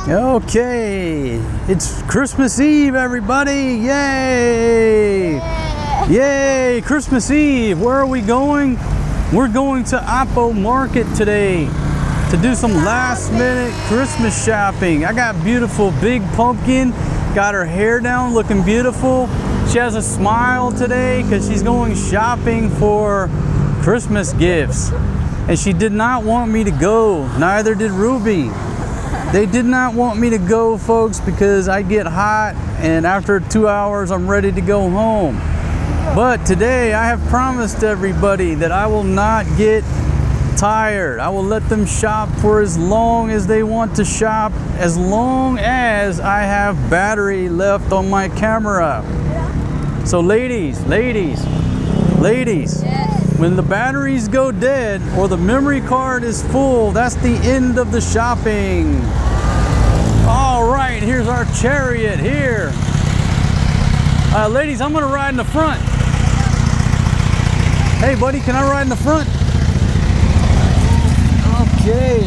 Okay, it's Christmas Eve, everybody. Yay! Yay, Christmas Eve. Where are we going? We're going to Apo Market today to do some last minute Christmas shopping. I got beautiful big pumpkin, got her hair down looking beautiful. She has a smile today because she's going shopping for Christmas gifts. And she did not want me to go, neither did Ruby. They did not want me to go, folks, because I get hot and after 2 hours I'm ready to go home. But today I have promised everybody that I will not get tired. I will let them shop for as long as they want to shop, as long as I have battery left on my camera. So ladies, when the batteries go dead or the memory card is full, that's the end of the shopping. All right, here's our chariot here. Ladies, I'm gonna ride in the front. Hey buddy, can I ride in the front? Okay.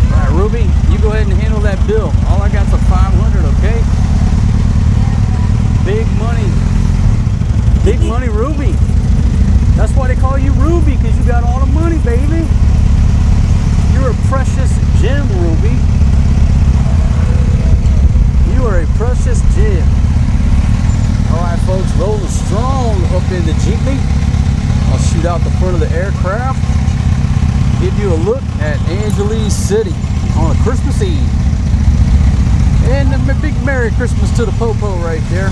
All right, Ruby, you go ahead and handle that bill. All I got's a 500, okay? Big money. Big money, Ruby. That's why they call you Ruby, because you got all the money, baby. You're a precious gem, Ruby. You are a precious gem. All right, folks, rolling strong up in the jeepney. I'll shoot out the front of the aircraft. Give you a look at Angeles City on a Christmas Eve. And a big Merry Christmas to the Popo right there.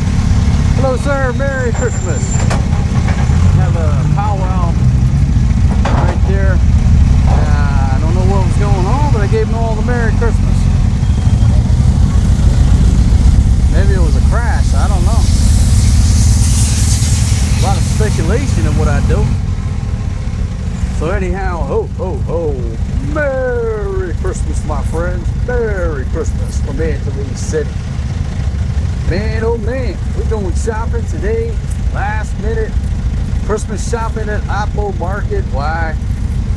Hello, sir. Merry Christmas. Have a powwow right there. I don't know what was going on, but I gave them all the Merry Christmas. Maybe it was a crash. I don't know. A lot of speculation of what I do. So anyhow, ho, Merry Christmas, my friends. Merry Christmas from Angeles City. Man, oh man, we're going shopping today. Last minute Christmas shopping at Apo Market. Why?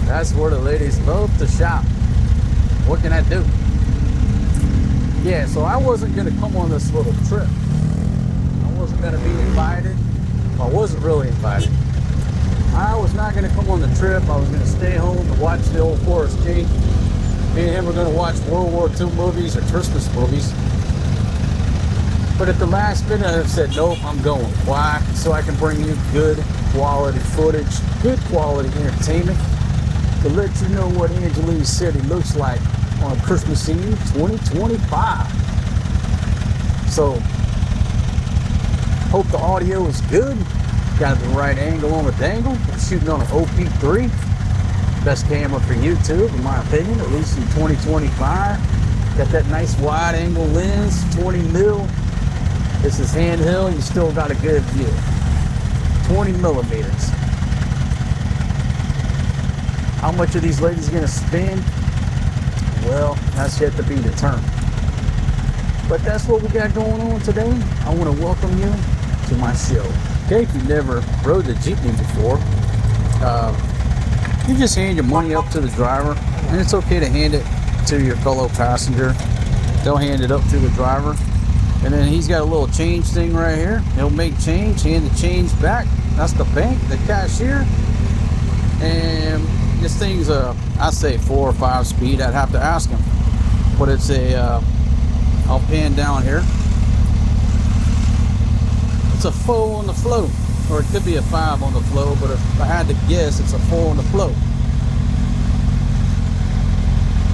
That's where the ladies love to shop. What can I do? Yeah, so I wasn't going to come on this little trip. I wasn't going to be invited. I wasn't really invited. I was not going to come on the trip. I was going to stay home to watch the old Forrest G. Me and him were going to watch World War II movies or Christmas movies. But at the last minute, I said, nope, I'm going. Why? So I can bring you good quality footage, good quality entertainment to let you know what Angeles City looks like on Christmas Eve 2025. So, hope the audio is good. Got the right angle on the dangle. I'm shooting on an OP3. Best camera for YouTube, in my opinion, at least in 2025. Got that nice wide angle lens, 20 mil. This is handheld, you still got a good view. 20 millimeters. How much are these ladies gonna spend? Well, that's yet to be determined. But that's what we got going on today. I want to welcome you to my show. Okay, if you've never rode the jeepney before, you just hand your money up to the driver, and it's okay to hand it to your fellow passenger. They'll hand it up to the driver, and then he's got a little change thing right here. He'll make change, hand the change back. That's the bank, the cashier. And this thing's I say 4 or 5 speed. I'd have to ask him, but it's I'll pan down here. It's a 4 on the flow, or it could be a 5 on the flow, but if I had to guess, it's a 4 on the flow.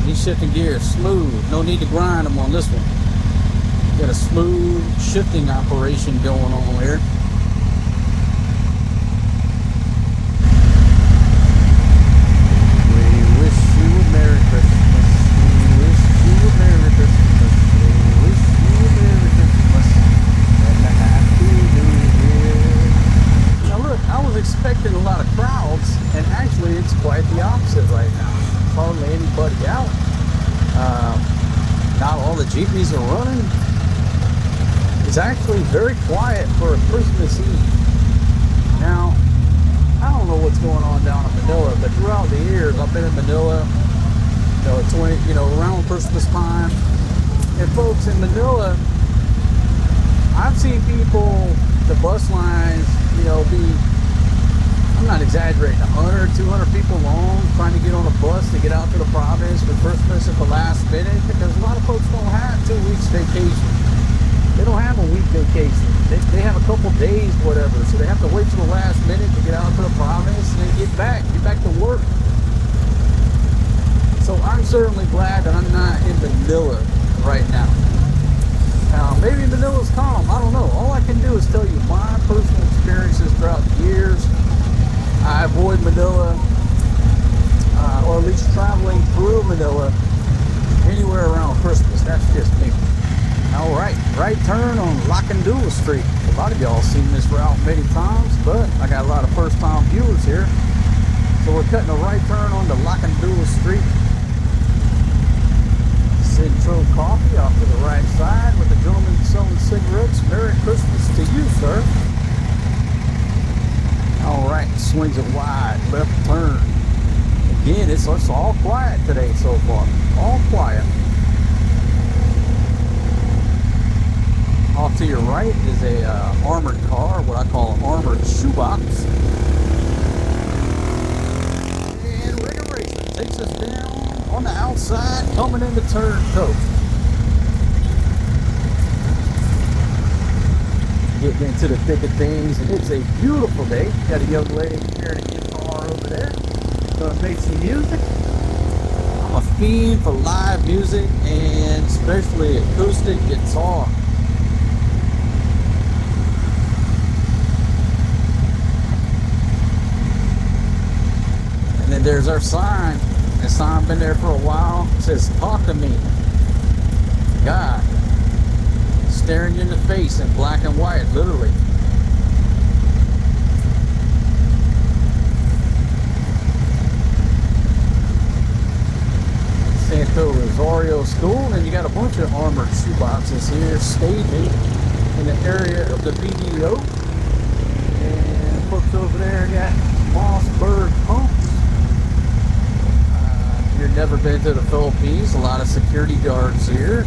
He's shifting gears smooth. No need to grind them on this one. Got a smooth shifting operation going on here. We wish you a Merry Christmas. We wish you a Merry Christmas. We wish you a Merry Christmas and a Happy New Year. Now look, I was expecting a lot of crowds, and actually it's quite the opposite right now. Hardly anybody out. Not all the jeepneys are running. It's actually very quiet for a Christmas Eve. Now, I don't know what's going on down in Manila, but throughout the years, I've been in Manila, around Christmas time. And folks, in Manila, I've seen people, the bus lines, be, I'm not exaggerating, 100, 200 people long trying to get on a bus to get out to the province for Christmas at the last minute, because a lot of folks don't have 2 weeks vacation. They don't have a week vacation. They have a couple days, whatever, so they have to wait till the last minute to get out to the province and then get back to work. So I'm certainly glad that I'm not in Manila right now. Maybe Manila's calm. I don't know. All I can do is tell you my personal experiences throughout the years. I avoid Manila, or at least traveling through Manila anywhere around Christmas. That's just me. All right, right turn on Lakandula Street. A lot of y'all seen this route many times, but I got a lot of first-time viewers here. So we're cutting a right turn on the Lakandula Street. Centro Coffee off to the right side with the gentleman selling cigarettes. Merry Christmas to you, sir. All right, swings it wide, left turn. Again, it's all quiet today so far. All quiet. Off to your right is a armored car, what I call an armored shoebox. And Rig Racer takes us down on the outside, coming into turn coast. Getting into the thick of things, and it's a beautiful day. Got a young lady here in a guitar over there. Gonna make some music. I'm a fiend for live music, and especially acoustic guitar. And then there's our sign. The sign been there for a while. It says, "Talk to me." God. Staring you in the face in black and white, literally. Santo Rosario School, and you got a bunch of armored shoeboxes here staging in the area of the BDO. And folks over there got Mossberg pumps. You've never been to the Philippines, a lot of security guards here.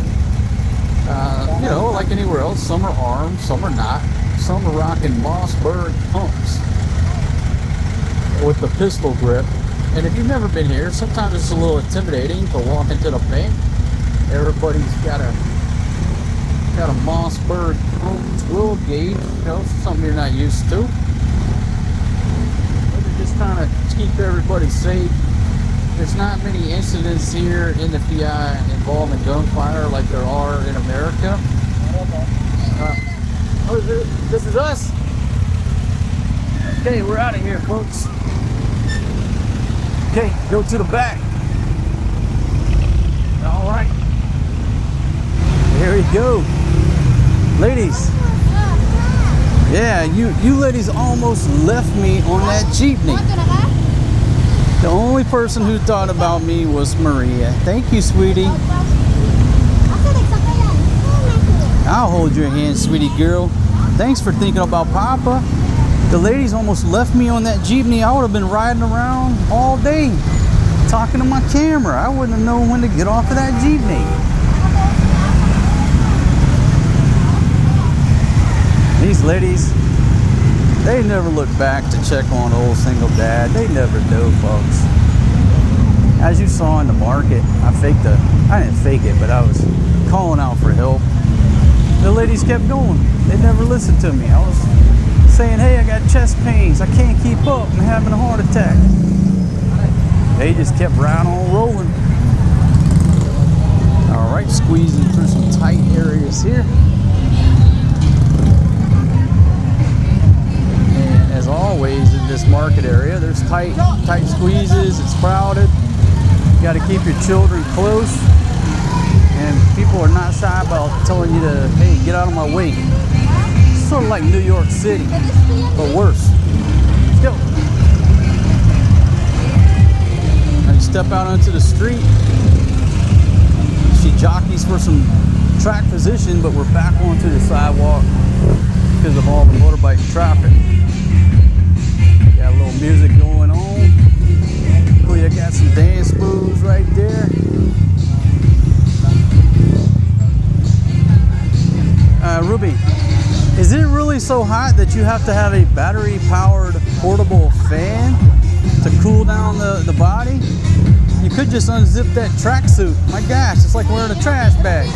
Like anywhere else, some are armed, some are not. Some are rocking Mossberg pumps with the pistol grip. And if you've never been here, sometimes it's a little intimidating to walk into the bank. Everybody's got a Mossberg pump 12 gauge, something you're not used to. But they're just trying to keep everybody safe. There's not many incidents here in the PI involving gunfire like there are in America. This is us. Okay, we're out of here, folks. Okay, go to the back. All right. There we go. Ladies. Yeah, you ladies almost left me on that jeepney. The only person who thought about me was Maria. Thank you, sweetie. I'll hold your hand, sweetie girl. Thanks for thinking about Papa. The ladies almost left me on that jeepney. I would have been riding around all day talking to my camera. I wouldn't have known when to get off of that jeepney. These ladies, they never look back to check on old single dad. They never do, folks. As you saw in the market, I didn't fake it, but I was calling out for help. The ladies kept going. They never listened to me. I was saying, hey, I got chest pains. I can't keep up. I'm having a heart attack. They just kept right on rolling. All right, squeezing through some tight areas here. As always in this market area, there's tight squeezes. It's crowded. You got to keep your children close, and people are not shy about telling you to, hey, get out of my way. It's sort of like New York City, but worse. Let's go. Now you step out onto the street. You see jockeys for some track position, but we're back onto the sidewalk because of all the motorbike traffic. Got a little little music going on. Cool, you got some dance moves right there. Ruby, is it really so hot that you have to have a battery-powered portable fan to cool down the body? You could just unzip that tracksuit. My gosh, it's like wearing a trash bag.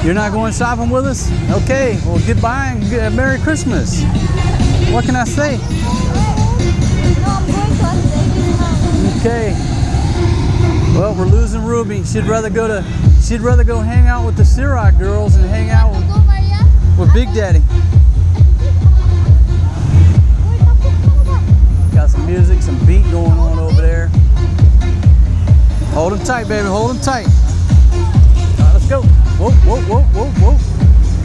You're not going shopping with us? Okay, well goodbye and Merry Christmas. What can I say? Okay. Well, we're losing Ruby. She'd rather go hang out with the Ciroc girls and hang out with Big Daddy. Got some music, some beat going on over there. Hold him tight, baby. Hold him tight. All right, let's go. Whoa, whoa, whoa, whoa, whoa.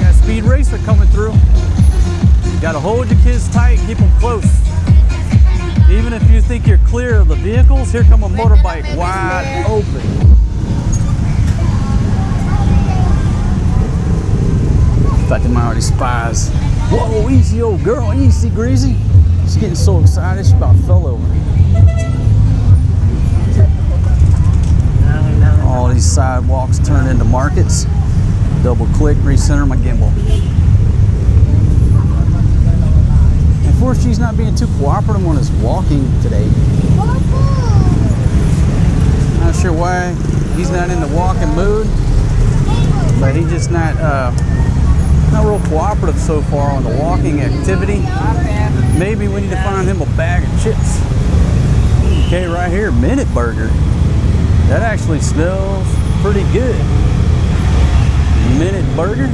Got a speed racer coming through. You got to hold your kids tight, keep them close. Even if you think you're clear of the vehicles, here come a motorbike wide open. Fatima already spies. Whoa, easy old girl, easy greasy. She's getting so excited, she about fell over. All these sidewalks turn into markets. Double click, recenter my gimbal. And Forrest G's not being too cooperative on his walking today. Not sure why he's not in the walking mood, but he's just not real cooperative so far on the walking activity. Maybe we need to find him a bag of chips. Okay, right here, Minute Burger. That actually smells pretty good. Minute Burger.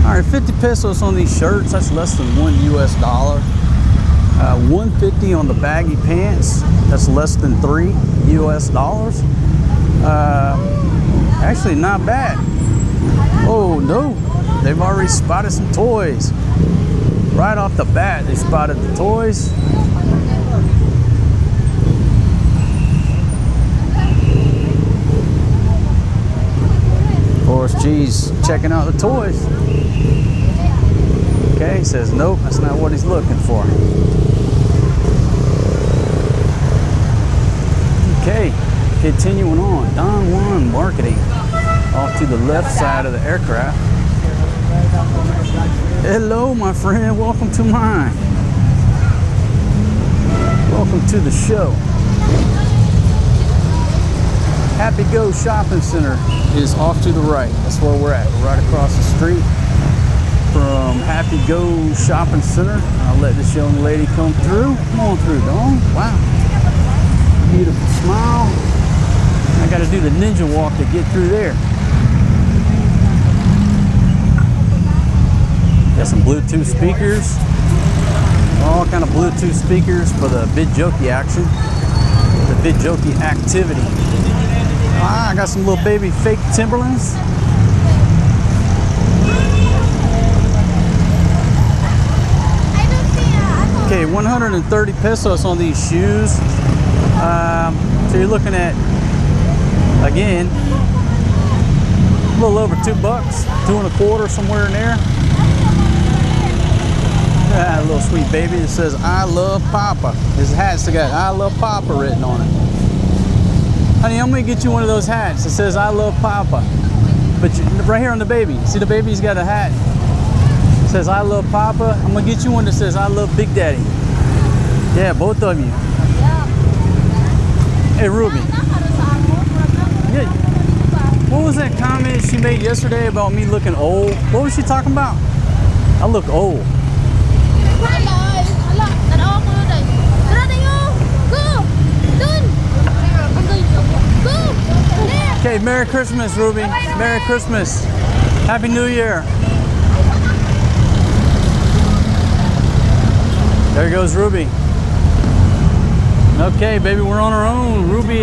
All right, 50 pesos on these shirts. That's less than $1 US. 150 on the baggy pants. That's less than $3 US. Actually, not bad. Oh no, they've already spotted some toys. Right off the bat, they spotted the toys. Forrest G's checking out the toys. Okay, he says, nope, that's not what he's looking for. Okay, continuing on. Don Juan Marketing. Off to the left side of the aircraft. Hello, my friend. Welcome to mine. Welcome to the show. Happy Go Shopping Center is off to the right. That's where we're at. We're right across the street from Happy Go Shopping Center. I'll let this young lady come through. Come on through, Dawn. Wow. Beautiful smile. I got to do the ninja walk to get through there. Got some Bluetooth speakers. All kind of Bluetooth speakers for the vidjokey action. The vidjokey activity. Ah, I got some little baby fake Timberlands. Okay, 130 pesos on these shoes. So you're looking at, again, a little over $2, $2.25, somewhere in there. Ah, a little sweet baby that says, I love Papa. His hat's got I love Papa written on it. Honey, I'm gonna get you one of those hats that says I love Papa. But right here on the baby, see the baby's got a hat. It says I love Papa. I'm gonna get you one that says I love Big Daddy. Yeah, both of you. Hey, Ruby. Yeah. What was that comment she made yesterday about me looking old? What was she talking about? I look old. Okay, Merry Christmas, Ruby. Merry Christmas. Happy New Year. There goes Ruby. Okay, baby, we're on our own. Ruby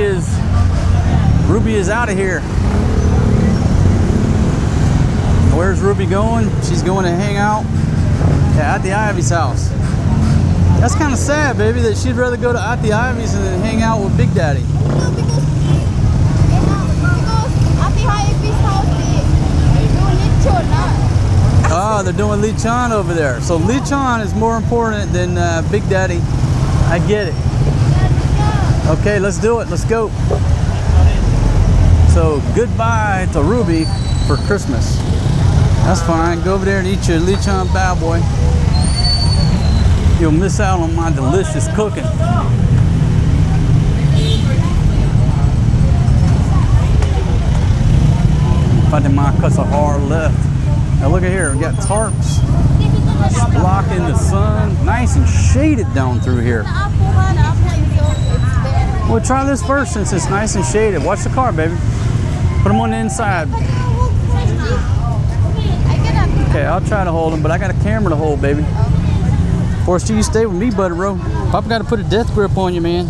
is out of here. Where's Ruby going? She's going to hang out at the Ivy's house. That's kind of sad, baby, that she'd rather go to Auntie Ivy's than hang out with Big Daddy. Oh, they're doing lechon over there. So lechon is more important than Big Daddy. I get it. Okay, let's do it. Let's go. So goodbye to Ruby for Christmas. That's fine. Go over there and eat your lechon bad boy. You'll miss out on my delicious cooking. Fatima cuts a hard left. Now look at here, we got tarps blocking the sun. Nice and shaded down through here. We'll try this first since it's nice and shaded. Watch the car, baby. Put them on the inside. Okay, I'll try to hold them, but I got a camera to hold, baby. Forrest G, you stay with me, buddy, bro. Papa got to put a death grip on you, man.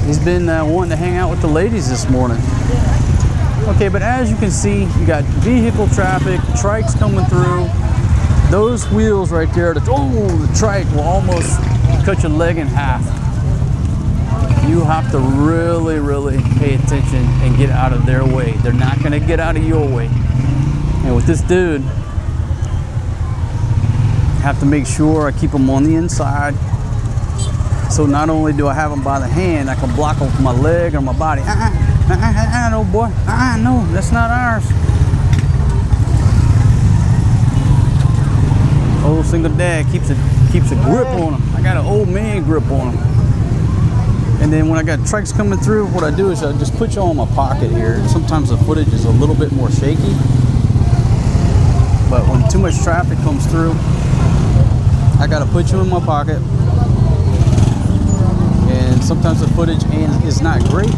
He's been wanting to hang out with the ladies this morning. Okay, but as you can see, you got vehicle traffic, trikes coming through. Those wheels right there, the trike will almost cut your leg in half. You have to really, really pay attention and get out of their way. They're not gonna get out of your way. And with this dude, I have to make sure I keep him on the inside. So not only do I have him by the hand, I can block him with my leg or my body. No, boy. No, that's not ours. Old single dad keeps a grip on him. I got an old man grip on him. And then when I got trikes coming through, what I do is I just put you all in my pocket here. Sometimes the footage is a little bit more shaky. But when too much traffic comes through, I gotta put you in my pocket. And sometimes the footage is not great.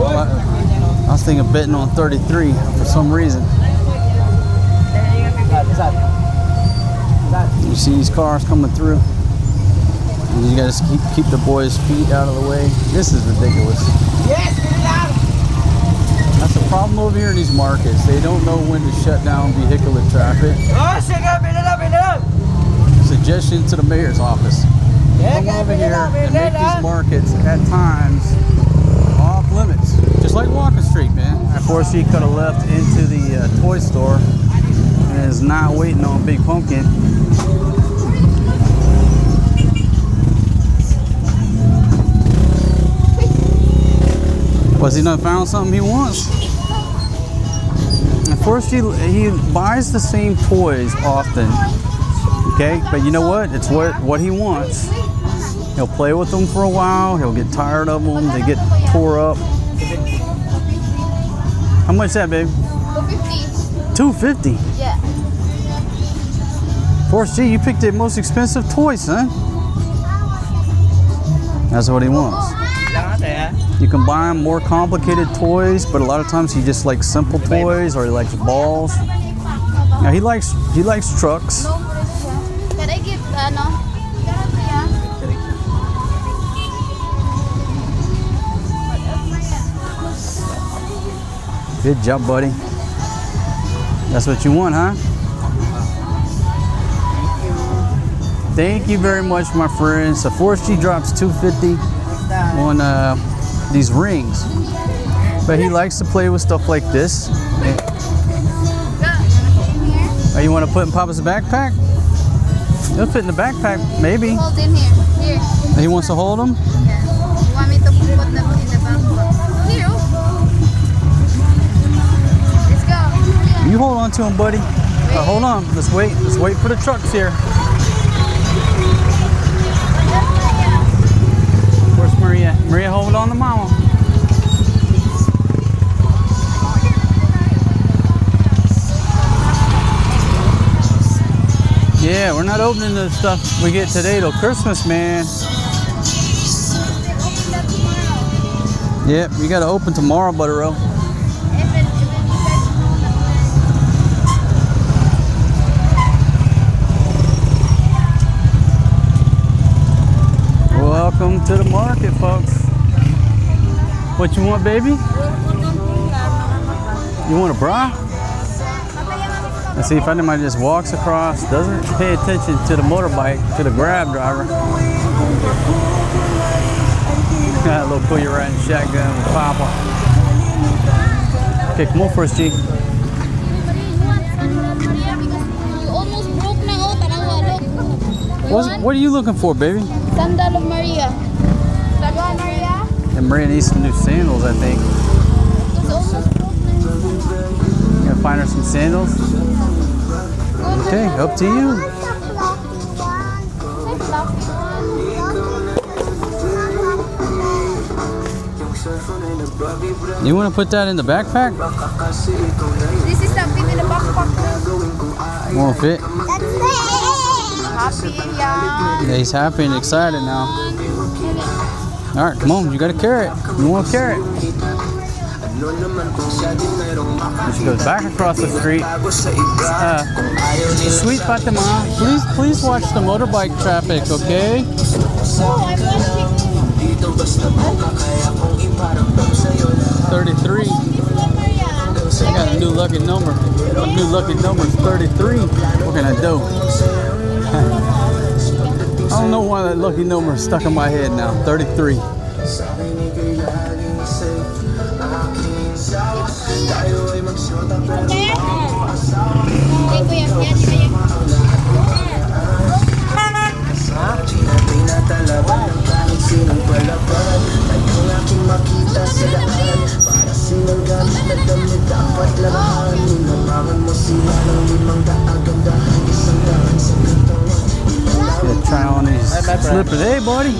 I was thinking of betting on 33 for some reason. You see these cars coming through, and you gotta keep the boys' feet out of the way. This is ridiculous. That's the problem over here in these markets. They don't know when to shut down vehicular traffic. Suggestion to the mayor's office. Come over here and make these markets at times off limits. Just like Walking Street, man. Of course, he could have left into the toy store and is not waiting on Big Pumpkin. Was he not found something he wants? Of course, he buys the same toys often. Okay, but you know what? It's what he wants. He'll play with them for a while. He'll get tired of them. They get tore up. How much is that, babe? $250. $250? Yeah. Forrest G, you picked the most expensive toys, son. That's what he wants. You can buy him more complicated toys, but a lot of times he just likes simple toys or he likes balls. Now he likes trucks. Can I get Good job, buddy. That's what you want, huh? Thank you very much, my friends. So Forrest G drops $250 on these rings, but he likes to play with stuff like this. Oh, you want to put in Papa's backpack? He'll fit in the backpack, maybe. Hold in here. He wants to hold them? Yeah. You want me to put them in the backpack? Here. Let's go. You hold on to him, buddy. Hold on. Let's wait. Let's wait for the trucks here. Where's Maria? Maria, hold on to Mama. Yeah, we're not opening the stuff we get today till Christmas, man. Yep, you gotta open tomorrow, Butterro. Welcome to the market, folks. What you want, baby? You want a bra? Let's see if anybody just walks across, doesn't pay attention to the motorbike, to the Grab driver. Got a little pull your riding shotgun with Papa. Okay, come on, Forrest G. You want sandal, Maria? Because you almost broke na. Oh, tanawa, look. You want? What are you looking for, baby? Sandal of Maria. Sandal, Maria? And Maria needs some new sandals, I think. It's almost broke na. You gonna find her some sandals? Okay, up to you. You want to put that in the backpack? This is the fit in the backpack. Won't fit. Happy, yeah. Yeah, he's happy and excited now. All right, come on. You got to carry it. You want to carry it. And she goes back across the street. Sweet Fatima, please watch the motorbike traffic, okay? Oh, I'm watching. 33. I got a new lucky number. A new lucky number is 33. What can I do? I don't know why that lucky number is stuck in my head now. 33. Yeah, try on these slippers. Hey, buddy.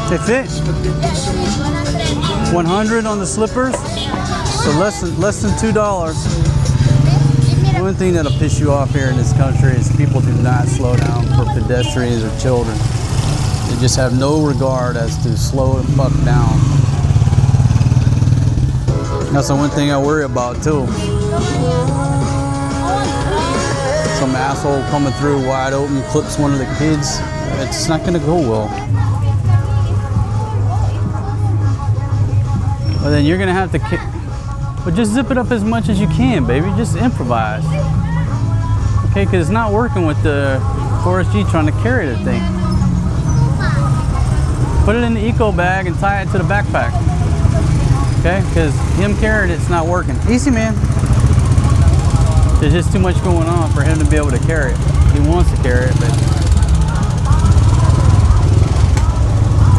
They fit? 100 on the slippers, so less than $2. The one thing that'll piss you off here in this country is people do not slow down for pedestrians or children. They just have no regard as to slow the fuck down. That's the one thing I worry about too. Some asshole coming through wide open clips one of the kids. It's not gonna go well. Well, then you're gonna have to but just zip it up as much as you can, baby. Just improvise. Okay, because it's not working with the Forrest G trying to carry the thing. Put it in the eco bag and tie it to the backpack. Okay, because him carrying it's not working. Easy, man. There's just too much going on for him to be able to carry it. He wants to carry it, but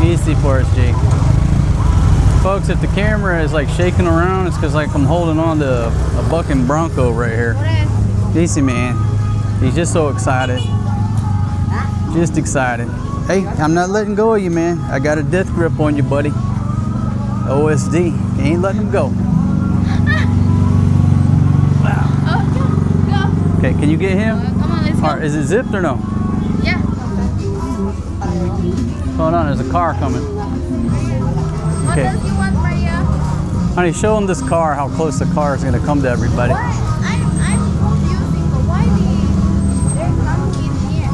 easy, Forrest G. Folks, if the camera is like shaking around, it's because like I'm holding on to a bucking bronco right here. Easy, man. He's just so excited. Just excited. Hey, I'm not letting go of you, man. I got a death grip on you, buddy. OSD. You ain't letting him go. Wow. Oh, go. Okay, can you get him? Come on, let's go. All right, is it zipped or no? Yeah. Hold on, there's a car coming. What Okay. else you want, Maria? Honey, show them this car, how close the car is going to come to everybody. What? I'm confusing, but why they're coming in here?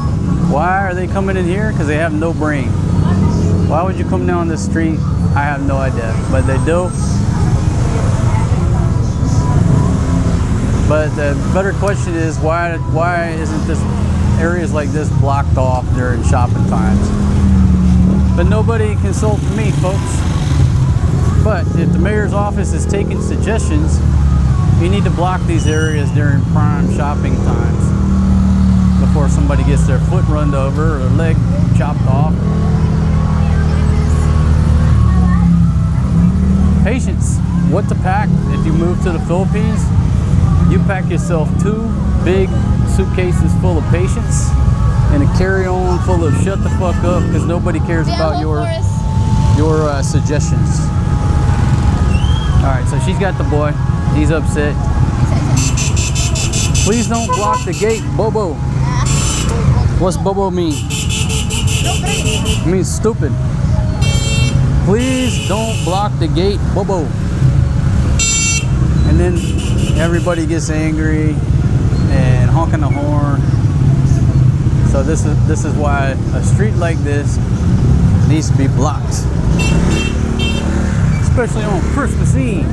Why are they coming in here? Because they have no brain. Why would you come down this street? I have no idea, but they do. But the better question is, why isn't this areas like this blocked off during shopping times? But nobody consulted me, folks. But if the mayor's office is taking suggestions, you need to block these areas during prime shopping times before somebody gets their foot run over or their leg chopped off. Patience. What to pack if you move to the Philippines? You pack yourself 2 big suitcases full of patience and a carry-on full of shut the fuck up, because nobody cares about your suggestions. All right, so she's got the boy. He's upset. Please don't block the gate, Bobo. What's Bobo mean? It means stupid. Please don't block the gate, Bobo. And then everybody gets angry and honking the horn. So this is why a street like this needs to be blocked, especially on Christmas Eve.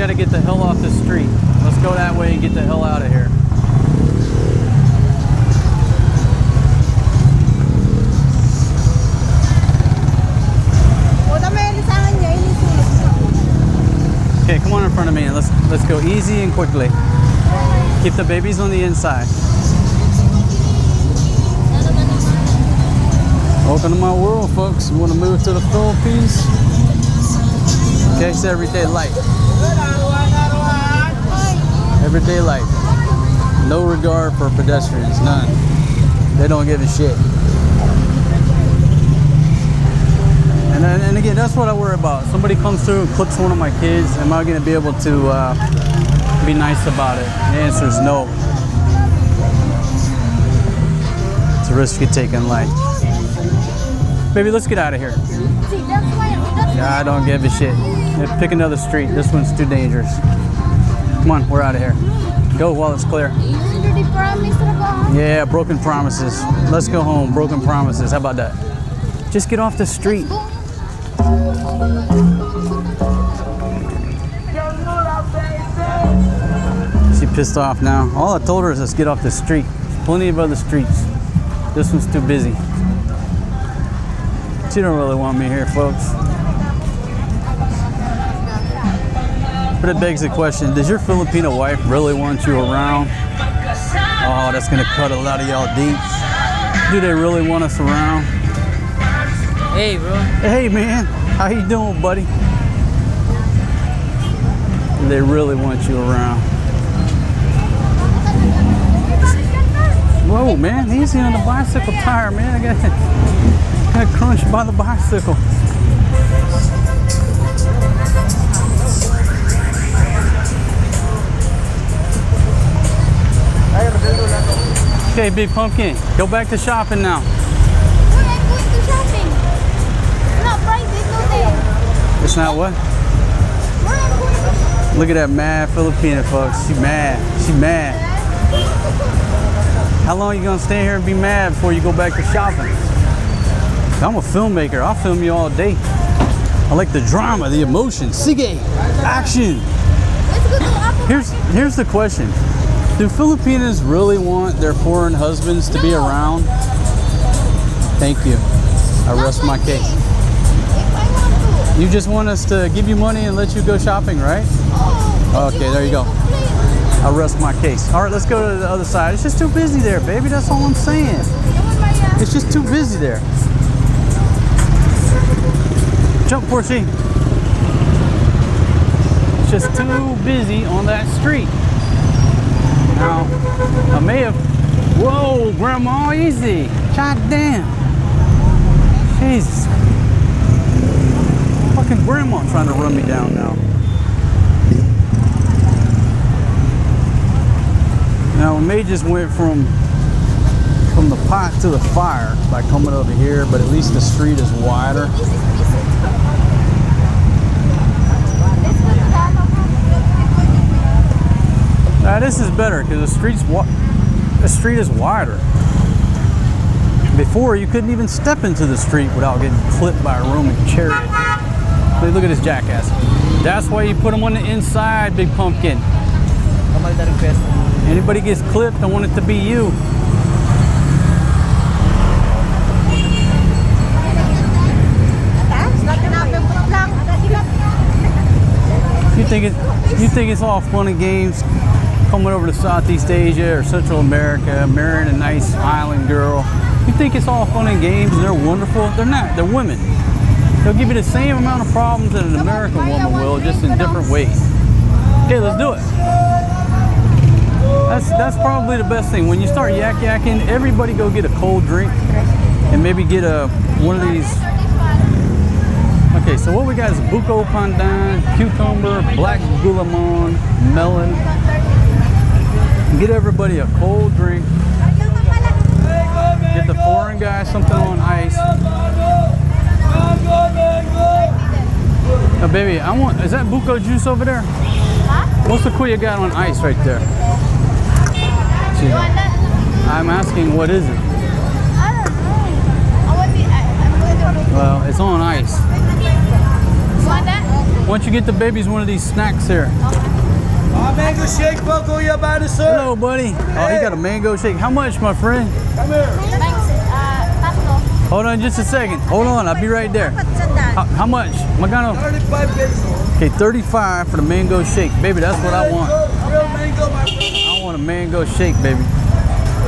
got to get the hell off the street. Let's go that way and get the hell out of here. Okay, come on in front of me and let's go easy and quickly. Keep the babies on the inside. Welcome to my world, folks. You want to move to the Philippines? Okay, it's everyday life. Everyday life. No regard for pedestrians, none. They don't give a shit. And again, that's what I worry about. Somebody comes through and clips one of my kids. Am I going to be able to be nice about it? The answer is no. It's a risk you take in life. Baby, let's get out of here. Yeah, I don't give a shit. Pick another street. This one's too dangerous. Come on, we're out of here. Go while it's clear. Yeah, broken promises. Let's go home. Broken promises. How about that? Just get off the street. She pissed off now. All I told her is let's get off the street. There's plenty of other streets. This one's too busy. She don't really want me here, folks. But it begs the question, does your Filipino wife really want you around? Oh, that's gonna cut a lot of y'all deep. Do they really want us around? Hey, bro. Hey, man. How you doing, buddy? Do they really want you around? Whoa, man. Easy on the bicycle tire, man. I got crunched by the bicycle. Okay, Big Pumpkin, go back to shopping now. Where are you going to shopping? Not private, no there. It's not what? Where are you going to shopping? Look at that mad Filipina, folks. She mad. She mad. How long are you gonna stay here and be mad before you go back to shopping? I'm a filmmaker. I'll film you all day. I like the drama, the emotion. Sige, action. Let's go to Apo Market. Here's the question. Do Filipinas really want their foreign husbands to be around? Thank you. I rest my case. If I want to. You just want us to give you money and let you go shopping, right? Oh, Okay, there you go. I rest my case. All right, let's go to the other side. It's just too busy there, baby. That's all I'm saying. It's just too busy there. Jump, Forrest G. It's just too busy on that street. Now, I may have... Whoa, Grandma, easy. God damn. Jesus. Fucking Grandma trying to run me down now. Now, we may just went from the pot to the fire by coming over here, but at least the street is wider. This is Let's go to the Apo Market. Now, this is better because the street is wider. Before, you couldn't even step into the street without getting clipped by a Roman chariot. Hey, look at this jackass. That's why you put them on the inside, Big Pumpkin. Anybody gets clipped, I want it to be you. You think it's all fun and games coming over to Southeast Asia or Central America, marrying a nice island girl? You think it's all fun and games and they're wonderful? They're not. They're women. They'll give you the same amount of problems that an American woman will, just in different ways. Okay, let's do it. That's probably the best thing. When you start yakking, everybody go get a cold drink and maybe get one of these. Okay, so what we got is buko pandan, cucumber, black gulamon, melon. Get everybody a cold drink. Get the foreign guy something on ice. Now, baby, is that buko juice over there? Huh? What's the kuya got on ice right there? You want that? I'm asking, what is it? I don't know. I'm going to Well, it's on ice. want that? Why don't you get the babies one of these snacks here? Mango shake, Boko, you about to serve? Hello, buddy. Oh, he got a mango shake. How much, my friend? Come here. Thanks. Tatlo. Hold on just a second. Hold on, I'll be right there. How much? Magano? 35 pesos. Okay, 35 for the mango shake. Baby, that's what I want. Real mango, my friend. I want a mango shake, baby.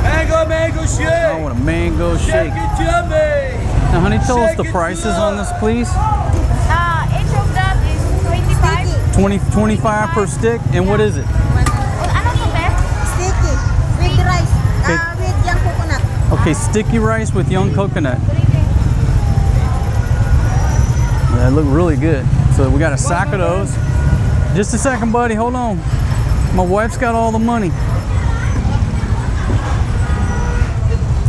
Mango shake. I want a mango shake. Shake it yummy. Now, honey, tell us Shake the it prices good. on this, please. Each of that is 25. 25 per stick. And what is it? Ano to, Beth? Sticky with rice, Okay. with young coconut. Okay, sticky rice with young coconut. That look really good. So we got a sack of those. Just a second, buddy. Hold on. My wife's got all the money.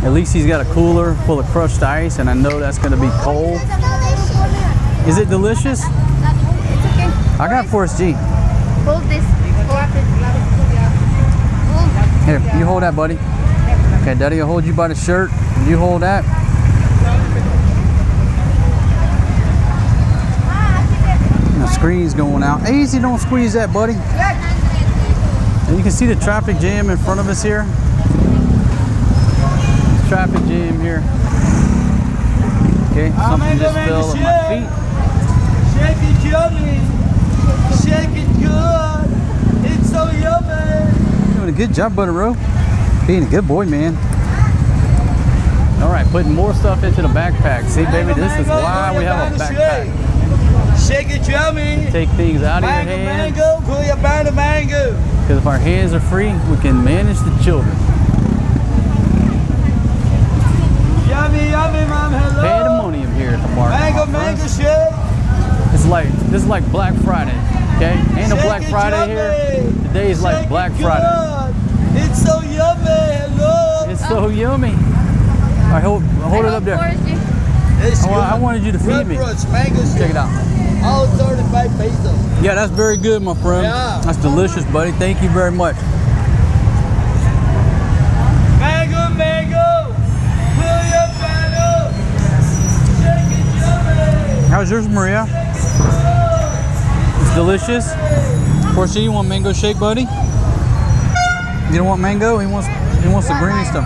At least he's got a cooler full of crushed ice, and I know that's going to be cold. Is it delicious? It's okay. I got Forrest G. Hold this. Here, you hold that, buddy. Okay, Daddy will hold you by the shirt. You hold that. And the screen's going out. Easy, don't squeeze that, buddy. And you can see the traffic jam in front of us here. Traffic jam here. Okay, something just fell at my feet. Shake it yummy. Shake it good. It's so yummy. Doing a good job, Butter Row. Being a good boy, man. All right, putting more stuff into the backpack. See, baby, this is why we have a backpack. Shake it yummy. Take things out of your Mango, hand. mango. Cool your band mango. Because if our hands are free, we can manage the children. Yummy, yummy, mom. Hello. Pandemonium here at the market. Mango, my mango friends. shake. This is like Black Friday. Okay, ain't no Shake Black it Friday here. yummy. Today is like Shake Black it Friday. good. It's so yummy. Hello. It's so yummy. All right, hold it up there. It's Oh, I good. wanted you to feed me. Fruits, mango shake. Check it out. All 35 pesos. Yeah, that's very good, my friend. Yeah. That's delicious, buddy. Thank you very much. Mango, mango. Cool your band up. Shake it yummy. How's yours, Maria? It's delicious. Portia, you want mango shake, buddy? You don't want mango? He wants the green stuff.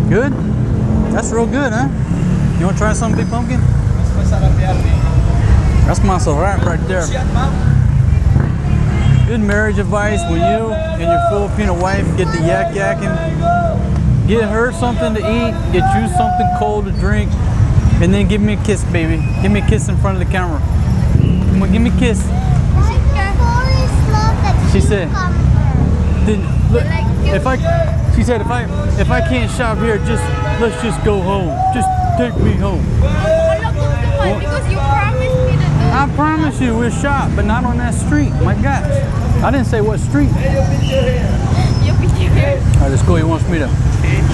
Good? That's real good, huh? You want to try some, Big Pumpkin? That's my Sarat right there. Good marriage advice when you and your Filipino wife get the yakking. Get her something to eat, get you something cold to drink, and then give me a kiss, baby. Give me a kiss in front of the camera. Come on, give me a kiss. She said, then, look, she said, if I can't shop here, let's just go home. Just take me home. Because you promised me to do it. I promise you, we'll shop, but not on that street. My gosh, I didn't say what street. You'll be here. All right, let's go. He wants me to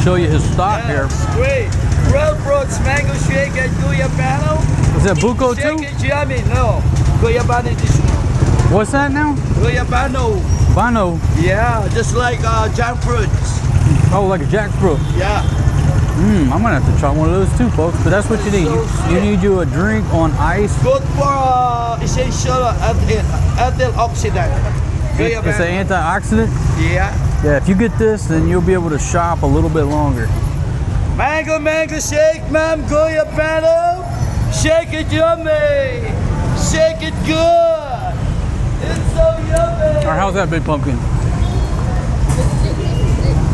show you his stock here. Great. Real fruits, mango shake and guyabano. Is that buko Shake too? it yummy. No. Guyabano this one. What's that now? Guyabano. Bano. Yeah, just like jackfruits. Oh, like a jackfruit. Yeah. I'm gonna have to try one of those too, folks. But that's what you need. You need you a drink on ice. Good for essential antioxidant. It's an antioxidant. Yeah. Yeah, if you get this, then you'll be able to shop a little bit longer. Mango, mango shake, ma'am. Guyabano. Shake it yummy. Shake it good. It's so yummy. All right, how's that, Big Pumpkin?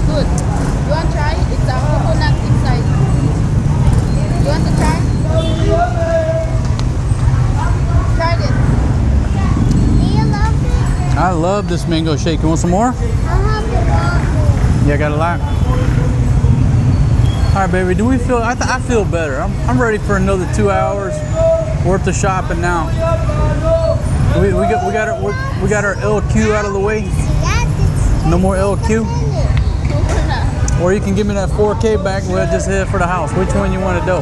Good. You want to try? It's a coconut inside. You want to try? Try this. Do you love it? I love this mango shake. You want some more? Yeah, I got a lot. All right, baby. Do we feel? I feel better. I'm ready for another 2 hours worth of shopping now. We got our LQ out of the way. No more LQ. Or you can give me that 4K back and we'll just head for the house. Which one you want to do?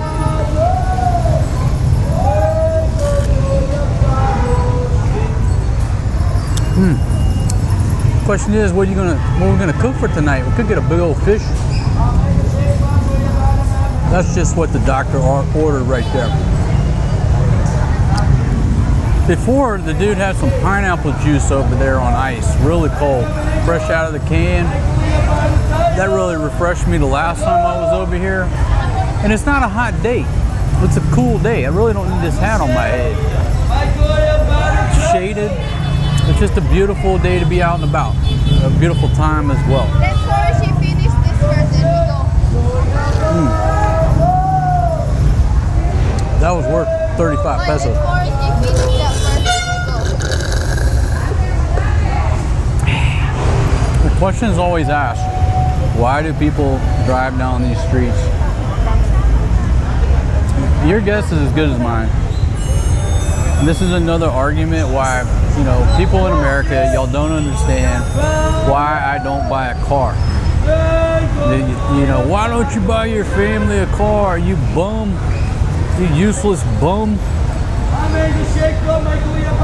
Question is, what we're gonna cook for tonight? We could get a big old fish. That's just what the doctor ordered right there. Before, the dude had some pineapple juice over there on ice, really cold, fresh out of the can. That really refreshed me the last time I was over here. And it's not a hot day. It's a cool day. I really don't need this hat on my head. It's shaded. It's just a beautiful day to be out and about. A beautiful time as well. Let's Forrest G finish this first, then we go. That was worth 35 pesos. Let's Forrest G finish that first, then we go. The question is always asked, why do people drive down these streets? Your guess is as good as mine. And this is another argument why, you know, people in America, y'all don't understand why I don't buy a car. You know, why don't you buy your family a car, you bum? You useless bum.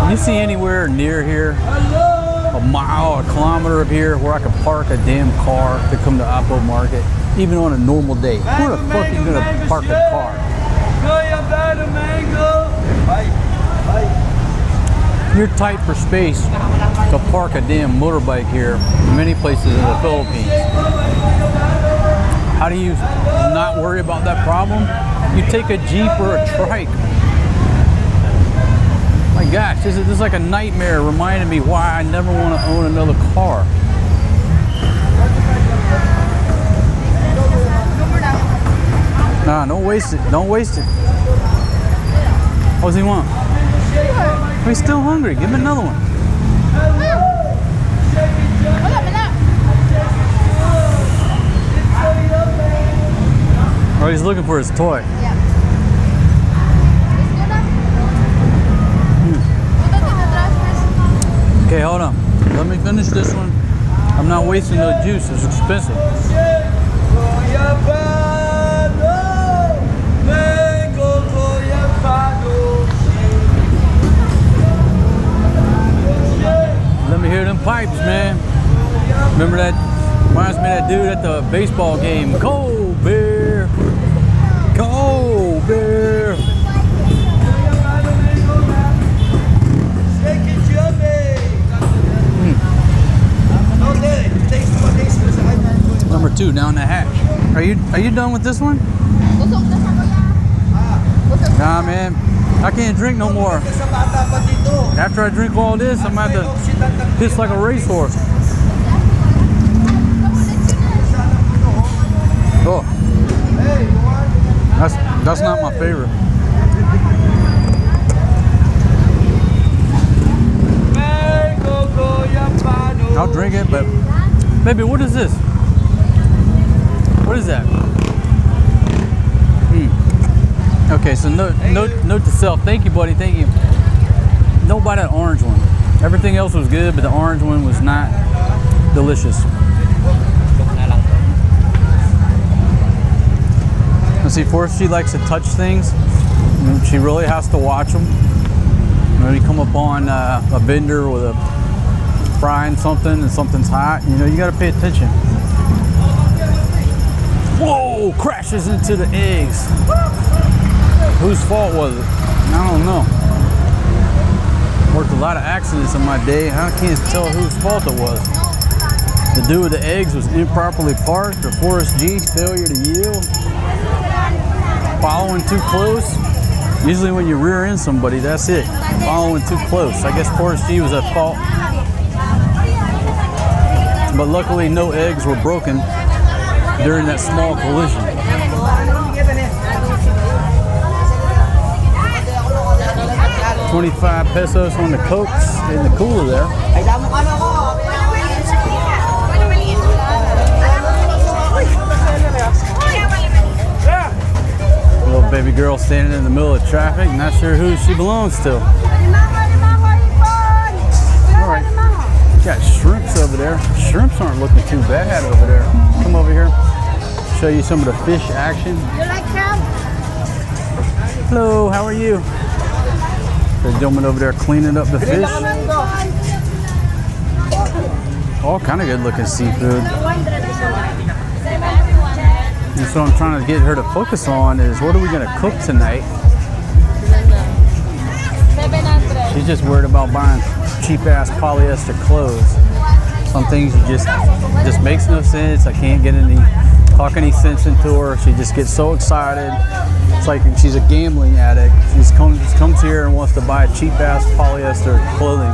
You see anywhere near here, a mile, a kilometer of here, where I could park a damn car to come to Apo Market, even on a normal day? Where the fuck are you gonna park a car? You're tight for space to park a damn motorbike here in many places in the Philippines. How do you not worry about that problem? You take a Jeep or a trike. My gosh, this is like a nightmare reminding me why I never want to own another car. Nah, don't waste it. Don't waste it. What does he want? He's still hungry. Give him another one. Oh, he's looking for his toy. Yeah. Okay, hold on. Let me finish this one. I'm not wasting no juice. It's expensive. Let me hear them pipes, man. Remember that? Reminds me of that dude at the baseball game. Go Bear! Go Bear! Number 2 down the hatch. Are you done with this one? Nah, man. I can't drink no more. After I drink all this, I'm about to piss like a racehorse. Oh, that's not my favorite. I'll drink it, but baby, what is this? What is that? Okay, so note to self. Thank you, buddy. Thank you. Don't buy that orange one. Everything else was good, but the orange one was not delicious. And see, Forrest, she likes to touch things. She really has to watch them. When you come upon a vendor with a frying something and something's hot, you know, you got to pay attention. Whoa! Crashes into the eggs. Whose fault was it? I don't know. Worked a lot of accidents in my day. I can't tell whose fault it was. The dude with the eggs was improperly parked, or Forrest G, failure to yield. Following too close. Usually when you rear end somebody, that's it. Following too close. I guess Forrest G was at fault. But luckily no eggs were broken during that small collision. 25 pesos on the Cokes in the cooler there. Little baby girl standing in the middle of traffic, not sure who she belongs to. Alright, got shrimps over there. Shrimps aren't looking too bad over there. Come over here, show you some of the fish action. You like crab? Hello, how are you? The gentleman over there cleaning up the fish. All kind of good looking seafood. And so I'm trying to get her to focus on is what are we going to cook tonight? 700. She's just worried about buying cheap ass polyester clothes. Some things you just makes no sense. I can't get talk any sense into her. She just gets so excited. It's like she's a gambling addict. She just comes here and wants to buy cheap ass polyester clothing.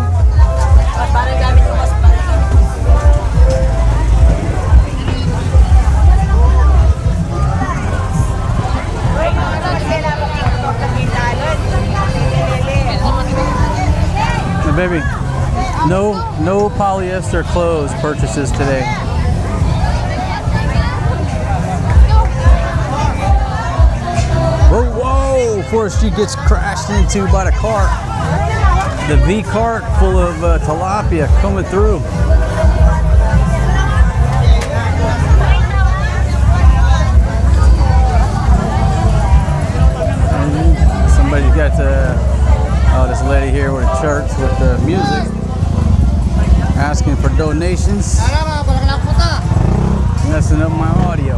Now, baby, no polyester clothes purchases today. Whoa, Forrest G gets crashed into by the cart. The V cart full of tilapia coming through. And somebody's got this lady here with a church with the music, asking for donations. Messing up my audio.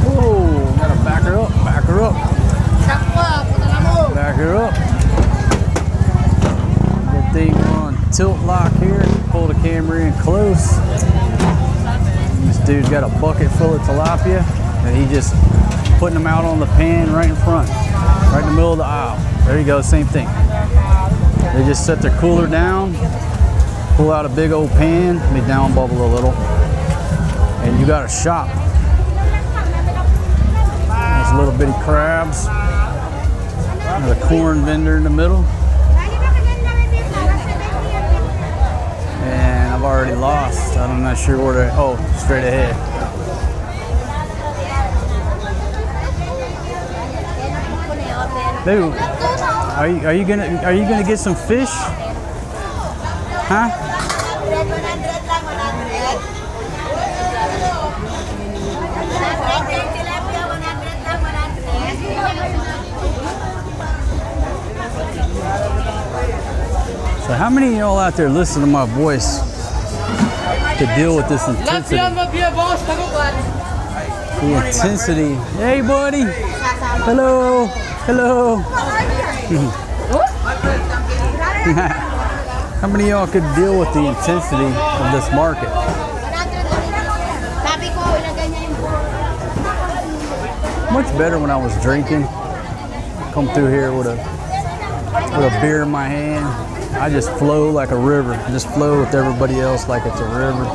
Whoa, gotta back her up, back her up. Back her up. Good thing we're on tilt lock here. Pull the camera in close. This dude's got a bucket full of tilapia and he just putting them out on the pan right in front, right in the middle of the aisle. There you go, same thing. They just set their cooler down, pull out a big old pan, let me down bubble a little, and you got a shop. Those little bitty crabs. There's a corn vendor in the middle. And I've already lost. I'm not sure where to, oh, straight ahead. Dude, are you gonna get some fish? Huh? So how many of y'all out there listen to my voice to deal with this intensity? The intensity. Hey, buddy. Hello. Hello. How many of y'all could deal with the intensity of this market? Much better when I was drinking. Come through here with a beer in my hand. I just flow like a river. I just flow with everybody else like it's a river.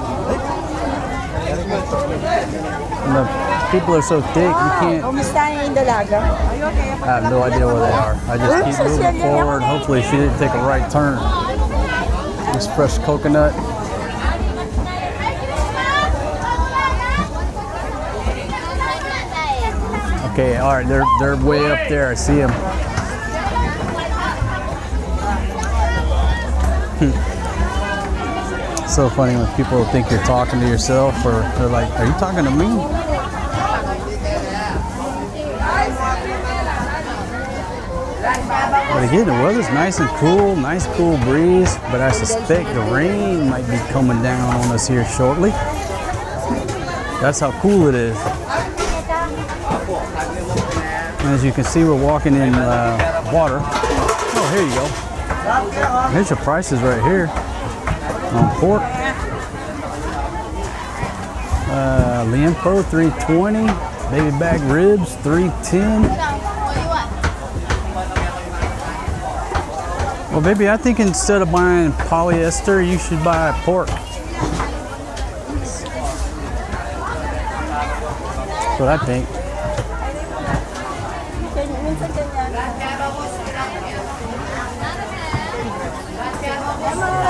And the people are so thick, you can't. I have no idea where they are. I just keep moving forward. Hopefully she didn't take a right turn. This fresh coconut. Okay, all right, they're way up there. I see them. So funny when people think you're talking to yourself, or they're like, "Are you talking to me?" But again, the weather's nice and cool, nice cool breeze, but I suspect the rain might be coming down on us here shortly. That's how cool it is. And as you can see, we're walking in water. Oh, here you go. Here's your prices right here on pork. Liempo, $3.20. Baby back ribs, $3.10. Well, baby, I think instead of buying polyester, you should buy pork. That's what I think.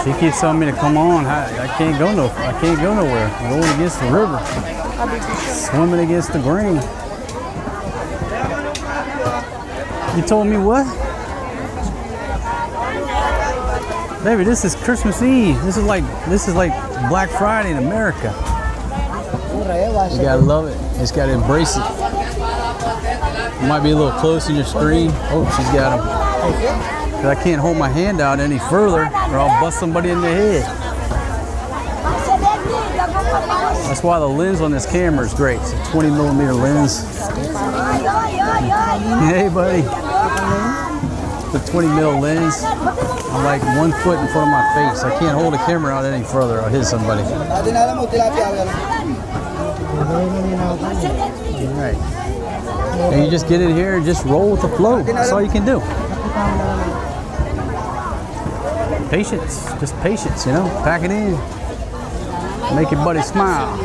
She keeps telling me to come on. I can't go nowhere. I'm going against the river. Swimming against the grain. You told me what? Baby, this is Christmas Eve. This is like Black Friday in America. You gotta love it. You just gotta embrace it. You might be a little close in your screen. Oh, she's got him. I can't hold my hand out any further or I'll bust somebody in the head. That's why the lens on this camera is great. It's a 20mm lens. Hey, buddy. the 20 mil lens. I'm like 1 foot in front of my face. I can't hold the camera out any further. I'll hit somebody. All right. And you just get in here and just roll with the flow. That's all you can do. Patience, just patience, you know. Pack it in. Make your buddy smile.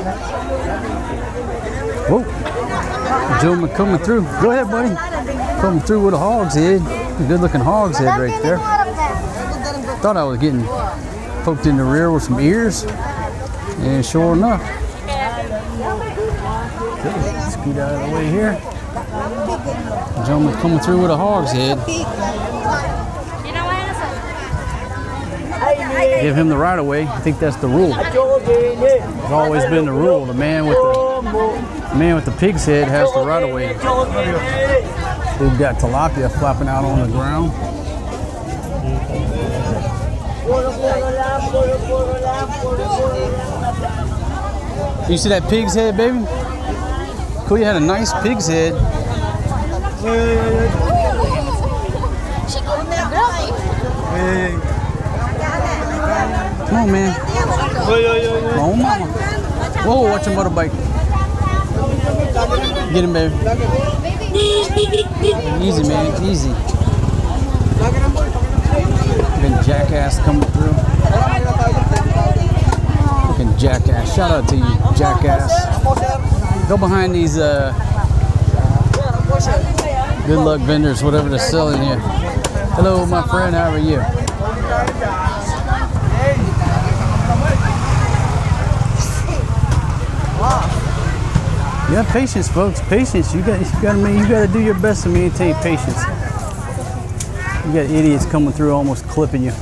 Whoa. Gentleman coming through. Go ahead, buddy. Coming through with a hog's head. A good looking hog's head right there. Thought I was getting poked in the rear with some ears. And sure enough. Okay, scoot out of the way here. Gentleman coming through with a hog's head. Give him the right of way. I think that's the rule. It's always been the rule. The man with the pig's head has the right of way. We've got tilapia flapping out on the ground. You see that pig's head, baby? Cool, you had a nice pig's head. Come on, man. Come on, mama. Whoa, watch him motorbike. Get him, baby. Easy, man. Easy. Fucking jackass coming through. Fucking jackass. Shout out to you, jackass. Go behind these good luck vendors, whatever they're selling here. Hello, my friend. How are you? Yeah, patience, folks. Patience. You got to do your best to maintain patience. You got idiots coming through, almost clipping you.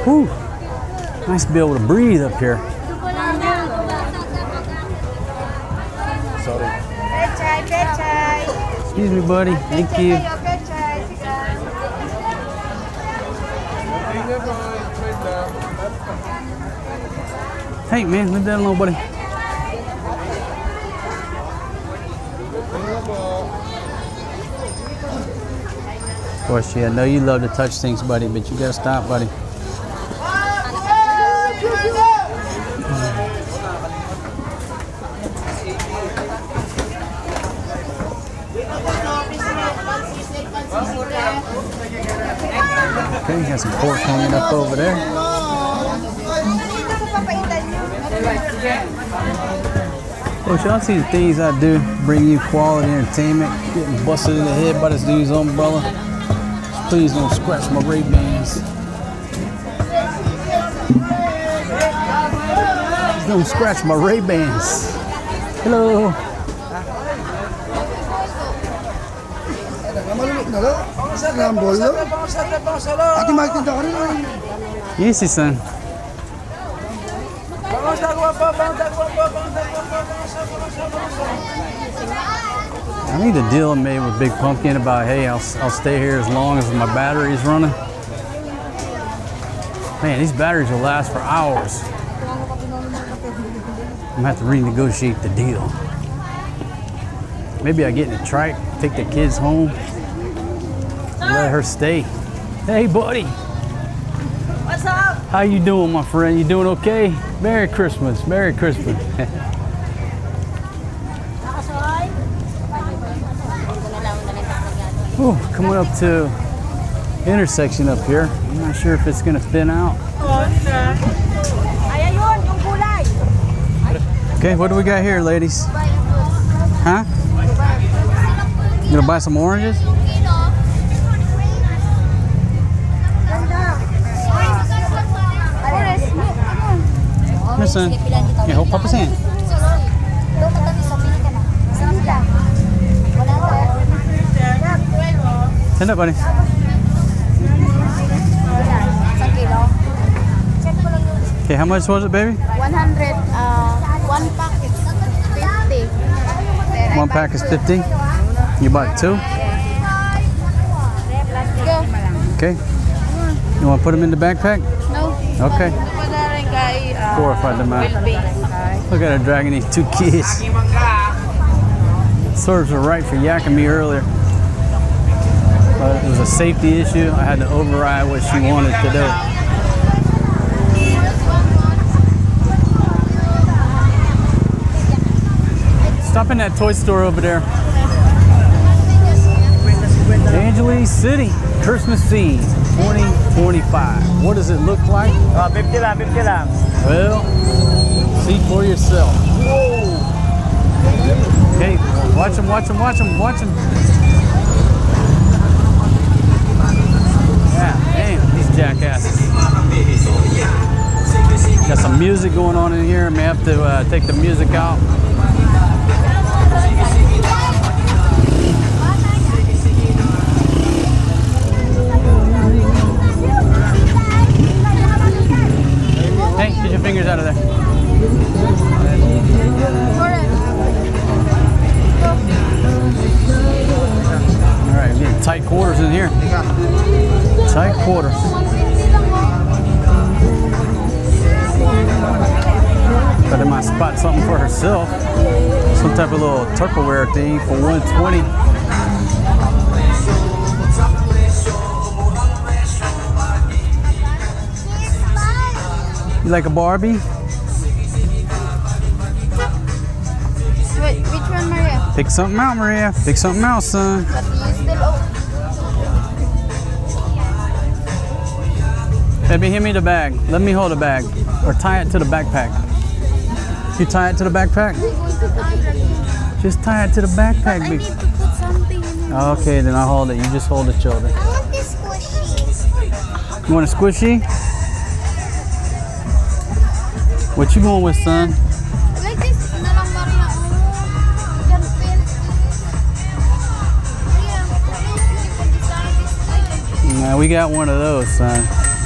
Whew. Nice to be able to breathe up here. Sorry. Excuse me, buddy. Thank you. Hey, man, leave that alone, buddy. Of course, yeah, I know you love to touch things, buddy, but you gotta stop, buddy. Okay, got some pork hanging up over there. Well, y'all see the things I do, bring you quality entertainment, getting busted in the head by this dude's umbrella. Just please don't scratch my Ray-Bans. Don't scratch my Ray-Bans. Hello. Easy, son. I need a deal made with Big Pumpkin about, hey, I'll stay here as long as my battery's running. Man, these batteries will last for hours. I'm gonna have to renegotiate the deal. Maybe I get in a trike, take the kids home, let her stay. Hey, buddy. What's up? How you doing, my friend? You doing okay? Merry Christmas. Merry Christmas. Ooh, coming up to intersection up here. I'm not sure if it's gonna thin out. Okay, what do we got here, ladies? Huh? You gonna buy some oranges? Listen, here, hold Papa's hand. Stand up, buddy. Okay, how much was it, baby? 100. One pack is 50. One pack is 50. You bought two? Go. Okay. You want to put them in the backpack? No. Okay. 4 or 5 them out. Look at her dragging these two kids. Serves her right for yakking me earlier. But it was a safety issue. I had to override what she wanted to do. Stop in that toy store over there. Angeles City, Christmas Eve, 2025. What does it look like? 50 lang, 50 lang. Well, see for yourself. Okay, watch him, watch him, watch him, watch him. Yeah, damn, these jackasses. Got some music going on in here. May have to take the music out. Hey, get your fingers out of there. All right, getting tight quarters in here. Tight quarters. But I might spot something for herself. Some type of little Tupperware thing for $120. You like a Barbie? Wait, which one, Maria? Pick something out, Maria. Pick something out, son. But you still own. Baby, hand me the bag. Let me hold the bag. Or tie it to the backpack. You tie it to the backpack? Just tie it to the backpack. I need to put something in here. Okay, then I'll hold it. You just hold the children. I want this squishy. You want a squishy? What you going with, son? Like this. Na lang, Maria. Oh, yan, pin. Maria, Nah, we got one of those, son.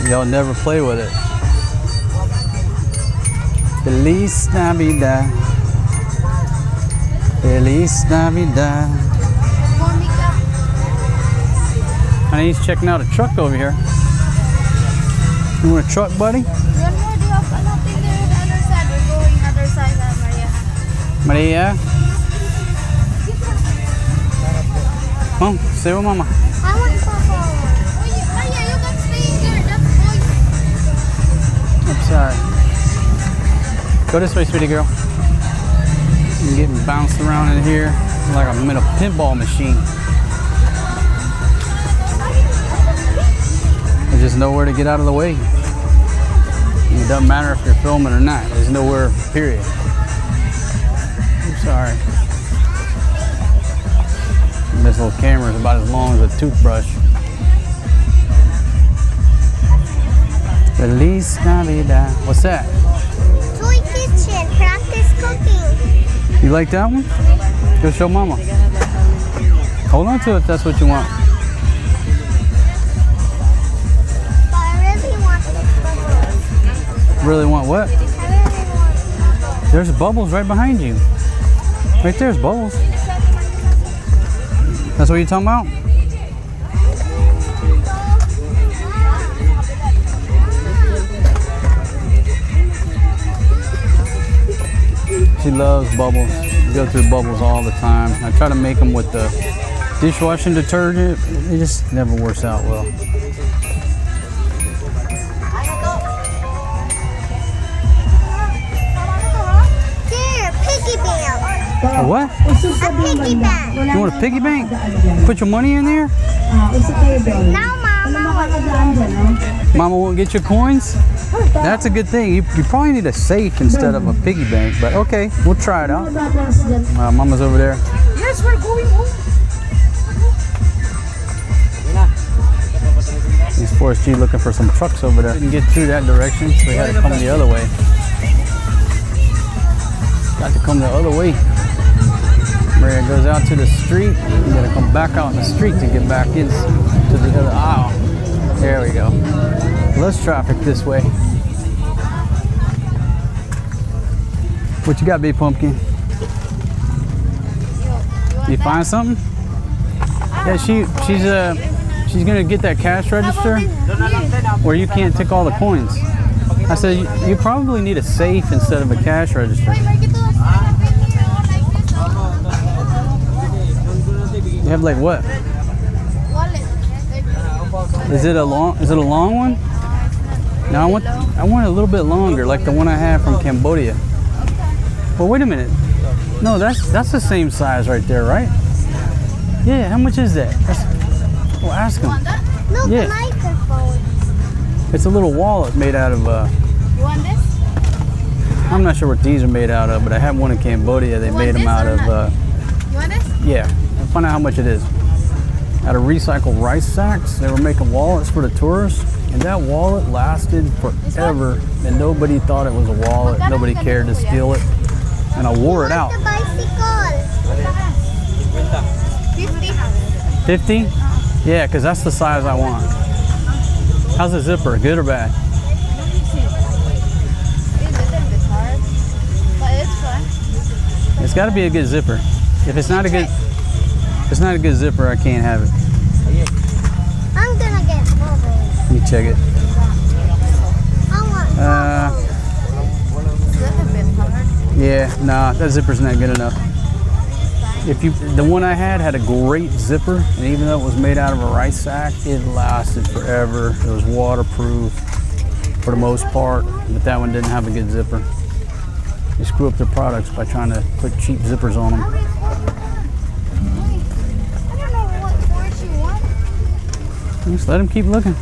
Y'all never play with it. Feliz Navidad. Feliz Navidad. Honey, he's checking out a truck over here. You want a truck, buddy? One more, do you have nothing there on the other side? We're going other side, Maria. Maria? Come, stay with Mama. I want purple. Maria, you can stay here. That's boys. I'm sorry. Go this way, sweetie girl. I'm getting bounced around in here like I'm in a pinball machine. There's just nowhere to get out of the way. It doesn't matter if you're filming or not. There's nowhere, period. I'm sorry. This little camera is about as long as a toothbrush. Feliz Navidad. What's that? Toy kitchen. Practice cooking. You like that one? Go show Mama. Hold on to it if that's what you want. But I really want this. Really want what? I really want. There's bubbles right behind you. Right there's bubbles. That's what you're talking about? She loves bubbles. We go through bubbles all the time. I try to make them with the dishwashing detergent. It just never works out well. There, piggy bank. A what? A piggy bank. You want a piggy bank? Put your money in there? Now, Mama. Mama won't get your coins? That's a good thing. You probably need a safe instead of a piggy bank, but okay, we'll try it out. Mama's over there. Yes, we're going home. These Forrest G looking for some trucks over there. Didn't get through that direction, so we had to come the other way. Got to come the other way. Maria goes out to the street. You gotta come back out in the street to get back into the other aisle. There we go. Less traffic this way. What you got, Big Pumpkin? You find something? Yeah, she's gonna get that cash register where you can't take all the coins. I said you probably need a safe instead of a cash register. You have like what? Wallet. Is it a long one? No, I want a little bit longer, like the one I have from Cambodia. Well, wait a minute. No, that's the same size right there, right? Yeah. How much is that? Well, ask him. No, Yeah. the microphone. It's a little wallet made out of. You want this? I'm not sure what these are made out of, but I have one in Cambodia. They You want made them this out or of. not? You want this? Yeah. I'll find out how much it is. Out of recycled rice sacks, they were making wallets for the tourists, and that wallet lasted forever, and nobody thought it was a wallet. Nobody cared to steal it, and I wore it out. The bicycle. 50. 50? Yeah, because that's the size I want. How's the zipper? Good or bad? It's a little bit hard, but it's fun. It's got to be a good zipper. If it's not a good zipper, I can't have it. I'm gonna get bubbles. Let me check it. I want bubbles. It's a little bit hard. Yeah, nah, that zipper's not good enough. The one I had a great zipper, and even though it was made out of a rice sack, it lasted forever. It was waterproof for the most part, but that one didn't have a good zipper. They screw up their products by trying to put cheap zippers on them. I don't know what force you want. Just let them keep looking.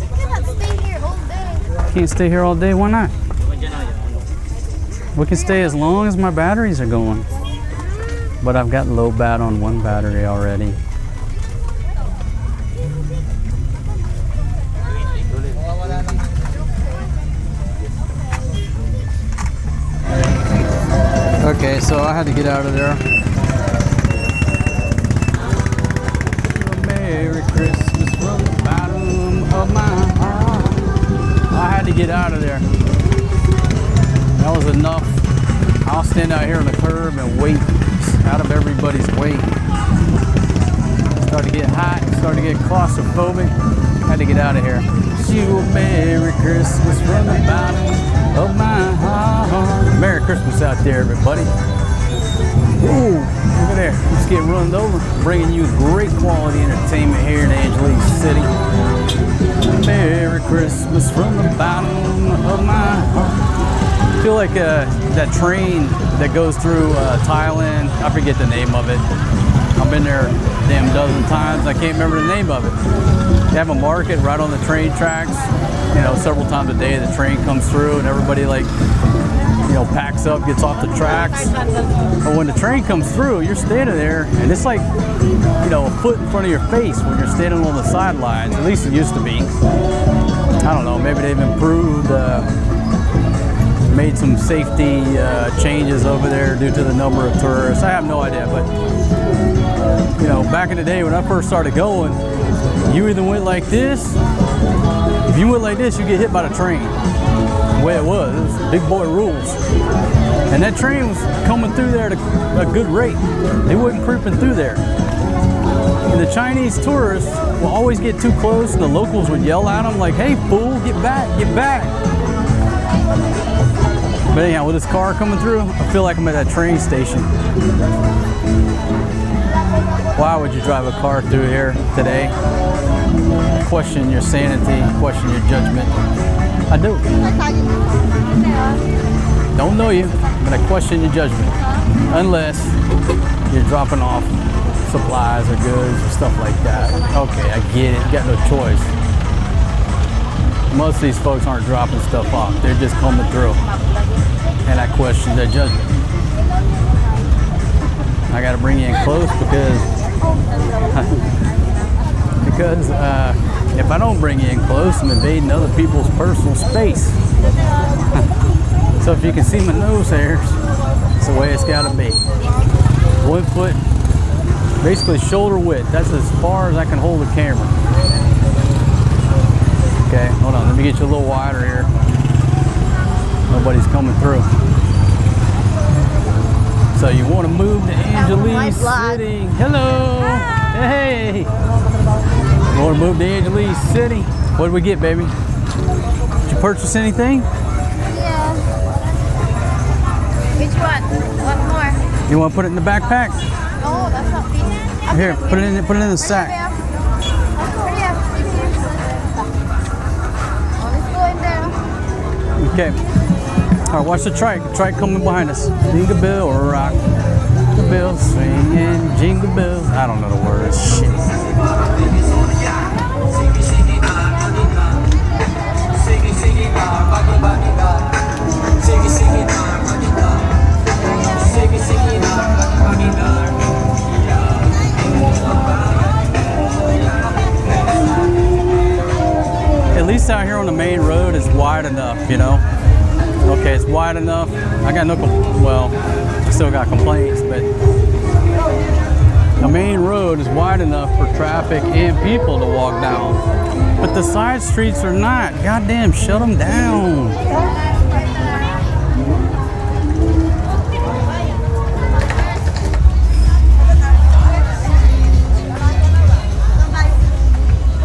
You cannot stay here all day. Can't stay here all day. Why not? We can stay as long as my batteries are going. But I've got low bat on one battery already. Okay, so I had to get out of there. Merry Christmas from the bottom of my heart. I had to get out of there. That was enough. I'll stand out here on the curb and wait out of everybody's way. Started to get hot, started to get claustrophobic. Had to get out of here. Wish you a Merry Christmas from the bottom of my heart. Merry Christmas out there, everybody. Ooh, look at there. Just getting run over. Bringing you great quality entertainment here in Angeles City. Merry Christmas from the bottom of my heart. I feel like that train that goes through Thailand, I forget the name of it. I've been there a damn dozen times. I can't remember the name of it. They have a market right on the train tracks. You know, several times a day the train comes through and everybody packs up, gets off the tracks. But when the train comes through, you're standing there and it's like, a foot in front of your face when you're standing on the sidelines. At least it used to be. I don't know, maybe they've improved, made some safety changes over there due to the number of tourists. I have no idea, but back in the day when I first started going, you either went like this. If you went like this, you get hit by the train. The way it was big boy rules. And that train was coming through there at a good rate. They wasn't creeping through there. And the Chinese tourists will always get too close, and the locals would yell at them like, "Hey, fool, get back, get back." But anyhow, with this car coming through, I feel like I'm at that train station. Why would you drive a car through here today? Question your sanity, question your judgment. I do. Don't know you, but I question your judgment. Unless you're dropping off supplies or goods or stuff like that. Okay, I get it, you got no choice. Most of these folks aren't dropping stuff off, they're just coming through. And I question their judgment. I gotta bring you in close because if I don't bring you in close, I'm invading other people's personal space. So if you can see my nose hairs, it's the way it's gotta be. 1 foot, basically shoulder width. That's as far as I can hold the camera. Okay, hold on, let me get you a little wider here. Nobody's coming through. So you want to move to Angeles City. Hello. Hi. Hey. You want to move to Angeles City? What did we get, baby? Did you purchase anything? Yeah. Which one? What more? You want to put it in the backpack? Oh, that's not beef. Here, put it in the sack. Let's go in there. Okay. All right, watch the trike. Trike coming behind us. Jingle bell rock. The bells swinging, jingle bells. I don't know the words. Shit. At least out here on the main road is wide enough, you know. Okay, it's wide enough. I got no, well, I still got complaints, but the main road is wide enough for traffic and people to walk down. But the side streets are not. Goddamn, shut them down.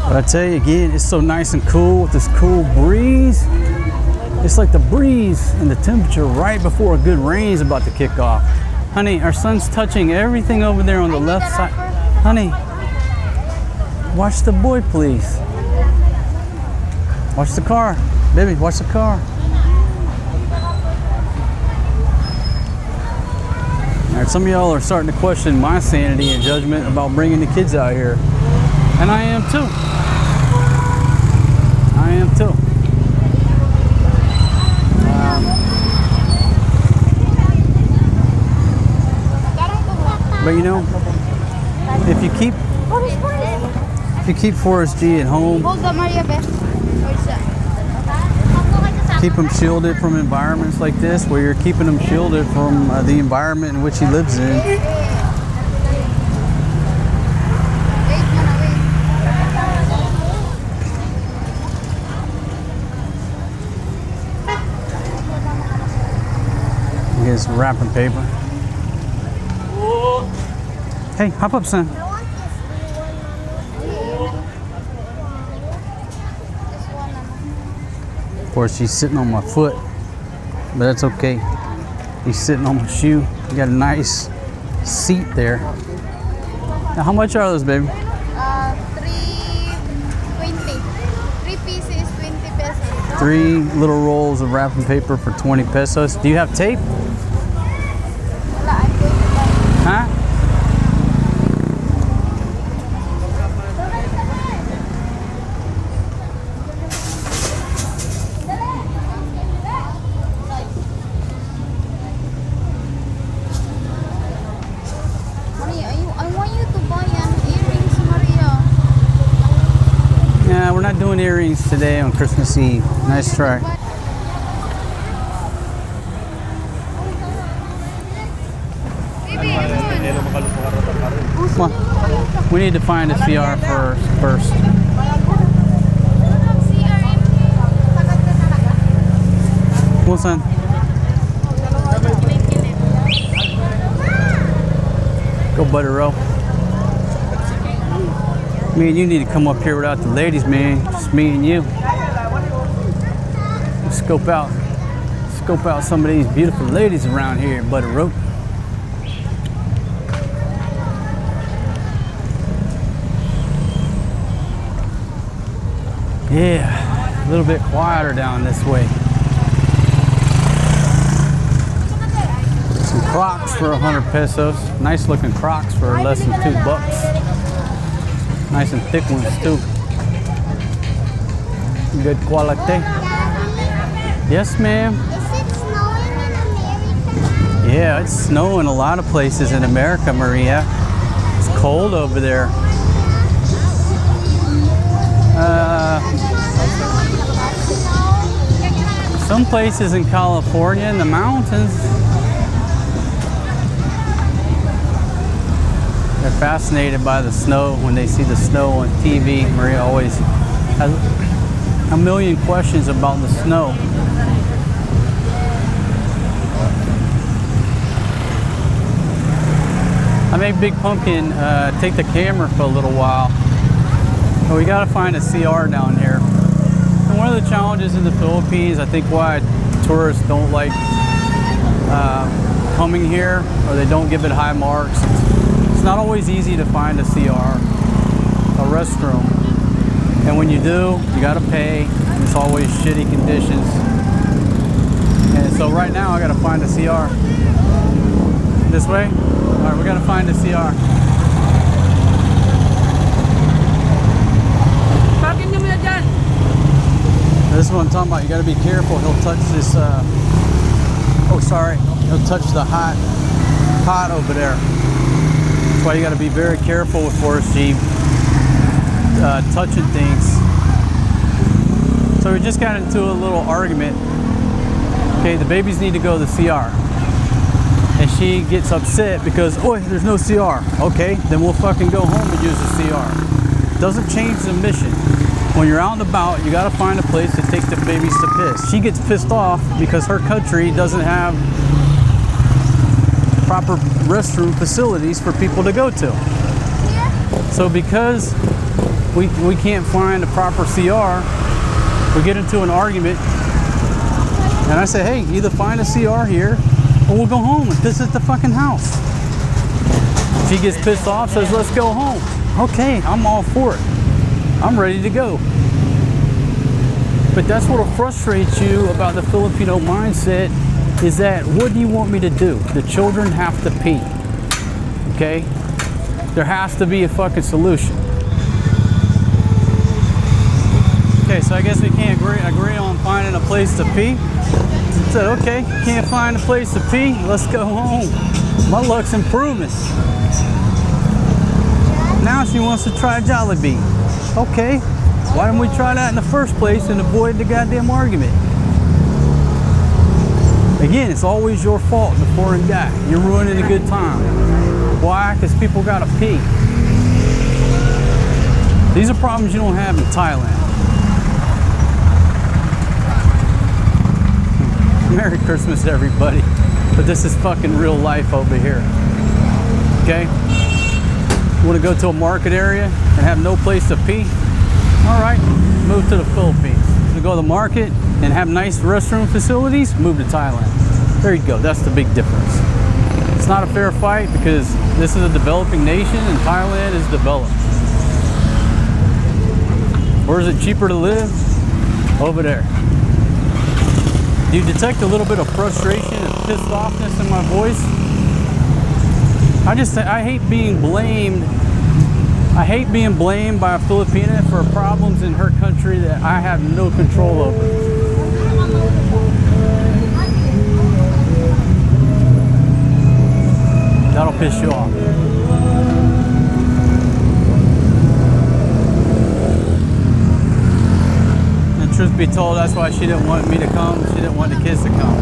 But I tell you again, it's so nice and cool with this cool breeze. It's like the breeze and the temperature right before a good rain is about to kick off. Honey, our son's touching everything over there on the left side. Honey, watch the boy, please. Watch the car. Baby, watch the car. All right, some of y'all are starting to question my sanity and judgment about bringing the kids out here. And I am too. I am too. But you know, if you keep Forrest G at home, keep him shielded from environments like this, where you're keeping him shielded from the environment in which he lives in. Here's wrapping paper. Hey, hop up, son. Of course, she's sitting on my foot, but that's okay. He's sitting on my shoe. You got a nice seat there. Now, how much are those, baby? 3.20. 3 pieces, 20 pesos. 3 little rolls of wrapping paper for 20 pesos. Do you have tape? Huh? I want you to buy earrings, Maria. Yeah, we're not doing earrings today on Christmas Eve. Nice try. Come on. We need to find a CR first. Come on, son. Go, Butter Row. Me and you need to come up here without the ladies, man. Just me and you. Scope out some of these beautiful ladies around here at Butter Row. Yeah, a little bit quieter down this way. Some Crocs for 100 pesos. Nice looking Crocs for less than $2. Nice and thick ones too. Good quality. Yes, ma'am. Is it snowing in America? Yeah, it's snowing a lot of places in America, Maria. It's cold over there. Some places in California in the mountains, they're fascinated by the snow when they see the snow on TV. Maria always has a million questions about the snow. I made Big Pumpkin take the camera for a little while. But we gotta find a CR down here. And one of the challenges in the Philippines, I think why tourists don't like coming here, or they don't give it high marks, it's not always easy to find a CR, a restroom. And when you do, you gotta pay. It's always shitty conditions. And so right now I gotta find a CR. This way? All right, we gotta find a CR. This is what I'm talking about. You gotta be careful. He'll touch this, oh sorry. He'll touch the hot pot over there. That's why you gotta be very careful with Forrest G. Touching things. So we just got into a little argument. Okay, the babies need to go to the CR. And she gets upset because, oh, there's no CR. Okay, then we'll fucking go home and use the CR. Doesn't change the mission. When you're out and about, you gotta find a place to take the babies to piss. She gets pissed off because her country doesn't have proper restroom facilities for people to go to. So because we can't find a proper CR, we get into an argument. And I say, hey, either find a CR here or we'll go home and piss at the fucking house. She gets pissed off, says, let's go home. Okay, I'm all for it. I'm ready to go. But that's what'll frustrate you about the Filipino mindset is that, what do you want me to do? The children have to pee, okay? There has to be a fucking solution. Okay, so I guess we can't agree on finding a place to pee. Said, okay, can't find a place to pee, let's go home. My luck's improving. Now she wants to try Jollibee. Okay, why didn't we try that in the first place and avoid the goddamn argument? Again, it's always your fault, the foreign guy. You're ruining a good time. Why? Because people gotta pee. These are problems you don't have in Thailand. Merry Christmas, everybody. But this is fucking real life over here. Okay? You want to go to a market area and have no place to pee? All right, move to the Philippines. To go to the market and have nice restroom facilities, move to Thailand. There you go. That's the big difference. It's not a fair fight because this is a developing nation and Thailand is developed. Where is it cheaper to live? Over there. Do you detect a little bit of frustration and pissed offness in my voice? I hate being blamed. I hate being blamed by a Filipina for problems in her country that I have no control over. That'll piss you off. And truth be told, that's why she didn't want me to come. She didn't want the kids to come.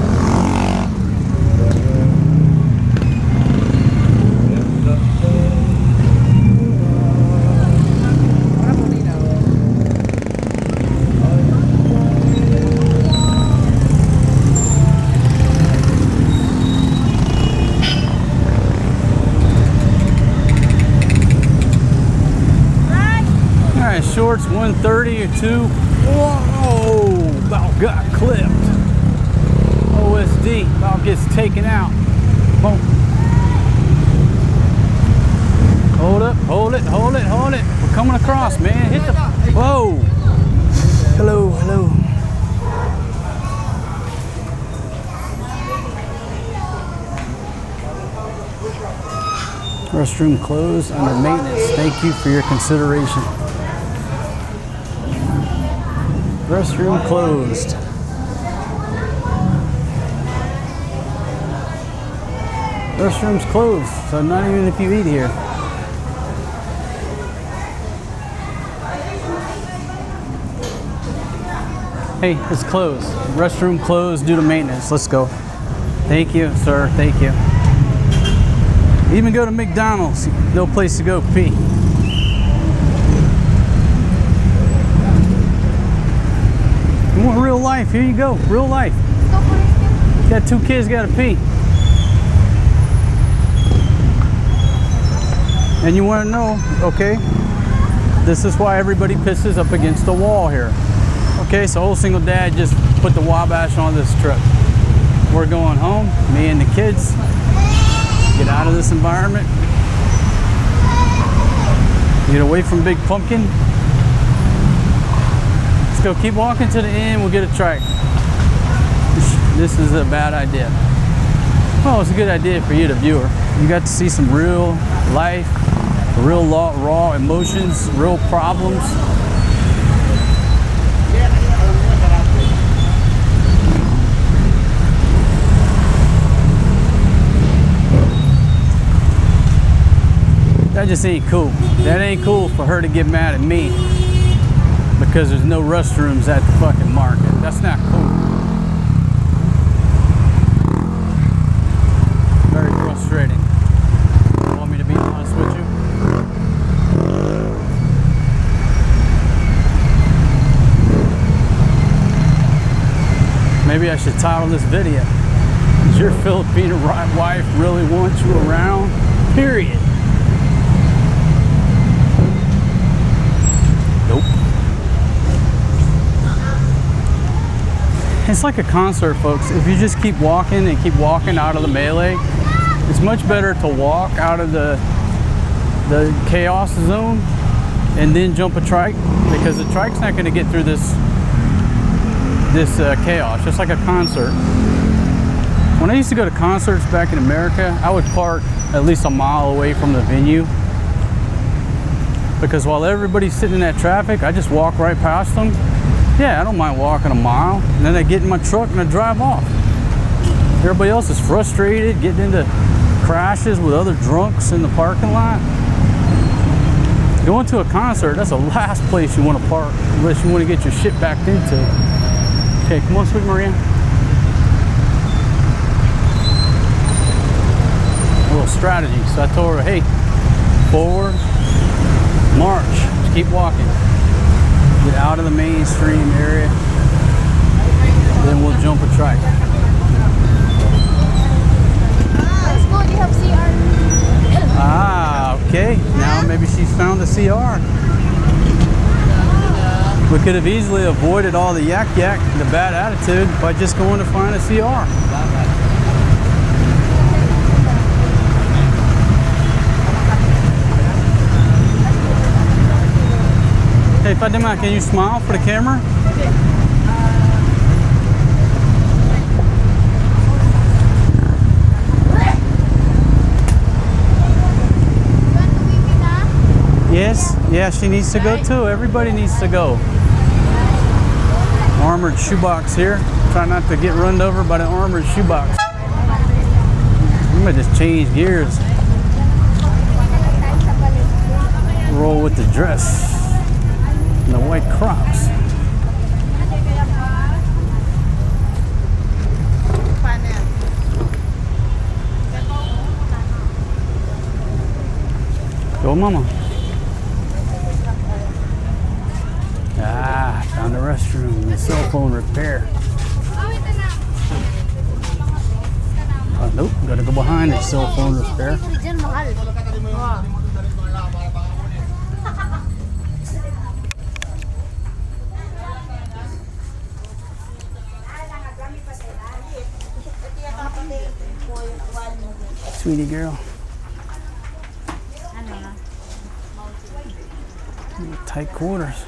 Shorts 130 or 2. Whoa, about got clipped. OSD about gets taken out. Boom. Hold up, hold it, hold it, hold it. We're coming across, man. Hit the. Whoa. Hello, hello. Restroom closed under maintenance. Thank you for your consideration. Restroom closed. Restroom's closed, so not even if you eat here. Hey, it's closed. Restroom closed due to maintenance. Let's go. Thank you, sir. Thank you. Even go to McDonald's. No place to go pee. You want real life? Here you go. Real life. Got 2 kids, got to pee. And you want to know, okay, this is why everybody pisses up against the wall here. Okay, so old single dad just put the Wabash on this trip. We're going home, me and the kids. Get out of this environment. Get away from Big Pumpkin. Let's go. Keep walking to the end. We'll get a trike. This is a bad idea. Well, it's a good idea for you, the viewer. You got to see some real life, real raw emotions, real problems. That just ain't cool. That ain't cool for her to get mad at me because there's no restrooms at the fucking market. That's not cool. Very frustrating. You want me to be honest with you? Maybe I should title this video, "Does your Filipina wife really want you around?" Period. Nope. It's like a concert, folks. If you just keep walking and keep walking out of the melee, it's much better to walk out of the chaos zone and then jump a trike, because the trike's not going to get through this chaos, just like a concert. When I used to go to concerts back in America, I would park at least a mile away from the venue, because while everybody's sitting in that traffic, I just walk right past them. Yeah, I don't mind walking a mile, and then I get in my truck and I drive off. Everybody else is frustrated, getting into crashes with other drunks in the parking lot. Going to a concert, that's the last place you want to park, unless you want to get your shit backed into. Okay, come on, sweet Maria. A little strategy. So I told her, hey, forward, march, just keep walking. Get out of the mainstream area, then we'll jump a trike. Let's go, you have CR. Ah, okay. Now maybe she's found the CR. We could have easily avoided all the yak, the bad attitude, by just going to find a CR. Hey Fatima, can you smile for the camera? Yes, yeah, she needs to go too. Everybody needs to go. Armored shoebox here. Try not to get run over by the armored shoebox. I'm gonna just change gears. Roll with the dress. And the white Crocs. Go, mama. Ah, found the restroom, the cell phone repair. Oh, nope, gotta go behind the cell phone repair. Sweetie girl. Tight quarters.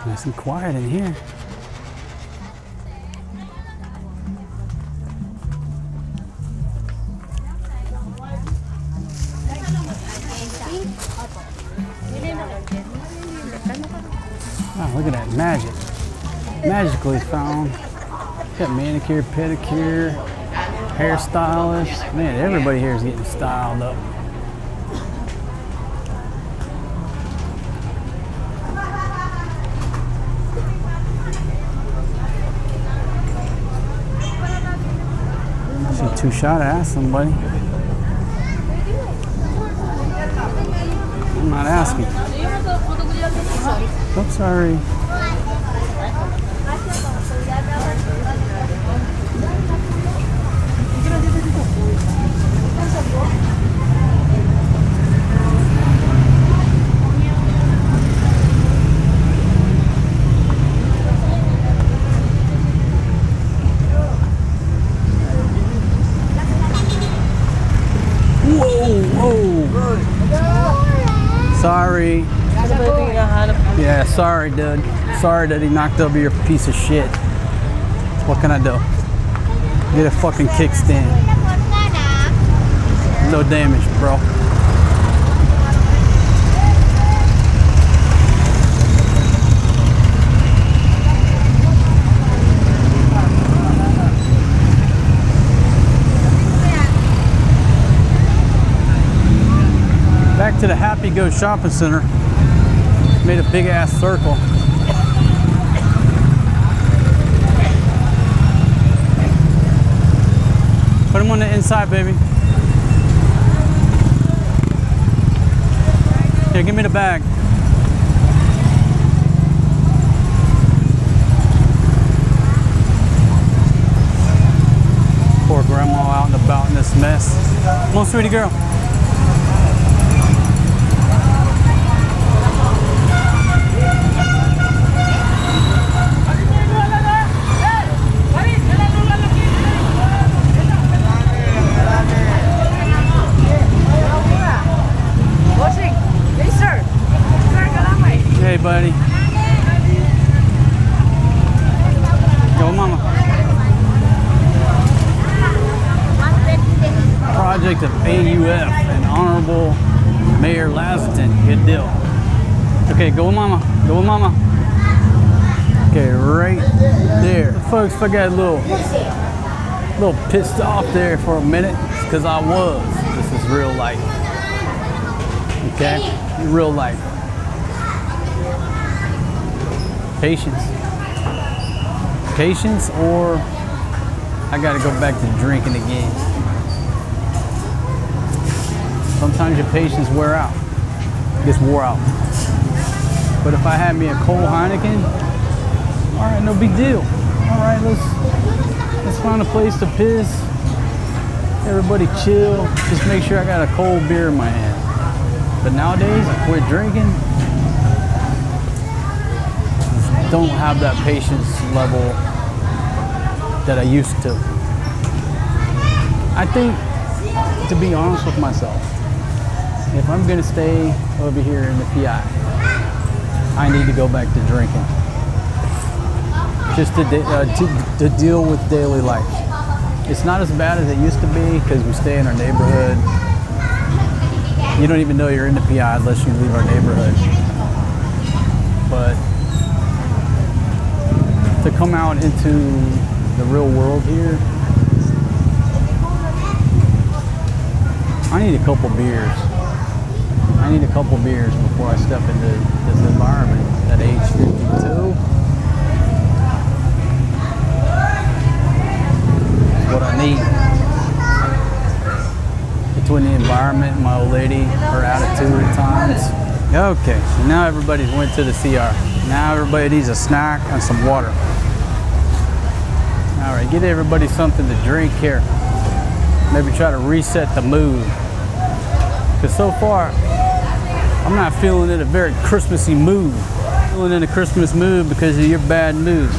Nice and quiet in here. Oh, look at that magic. Magically found. Got manicure, pedicure, hairstylist. Man, everybody here is getting styled up. See, too shy to ask somebody. I'm not asking. I'm sorry. Sorry. Ano ba ito hinahanap? Yeah, sorry, dude. Sorry that he knocked over your piece of shit. What can I do? Get a fucking kickstand. No damage, bro. Back to the Happy Go Shopping Center. Made a big ass circle. Put them on the inside, baby. Here, give me the bag. Poor grandma out and about in this mess. Come on, sweetie girl. Hey, buddy. Go, mama. Project of AUF and Honorable Mayor Lassington. Good deal. Okay, go with mama. Go with mama. Okay, right there. Folks, if I got a little pissed off there for a minute, it's because I was. This is real life. Okay? Real life. Patience. Patience, or I gotta go back to drinking again. Sometimes your patience wear out. Gets wore out. But if I had me a cold Heineken, all right, no big deal. All right, let's find a place to piss. Everybody chill. Just make sure I got a cold beer in my hand. But nowadays, I quit drinking. Don't have that patience level that I used to. I think, to be honest with myself, if I'm gonna stay over here in the PI, I need to go back to drinking. Just to deal with daily life. It's not as bad as it used to be because we stay in our neighborhood. You don't even know you're in the PI unless you leave our neighborhood. But to come out into the real world here, I need a couple beers. I need a couple beers before I step into this environment at age 52. What I need. Between the environment and my old lady, her attitude at times. Okay, so now everybody went to the CR. Now everybody needs a snack and some water. All right, get everybody something to drink here. Maybe try to reset the mood. Because so far, I'm not feeling in a very Christmassy mood. I'm feeling in a Christmas mood because of your bad mood.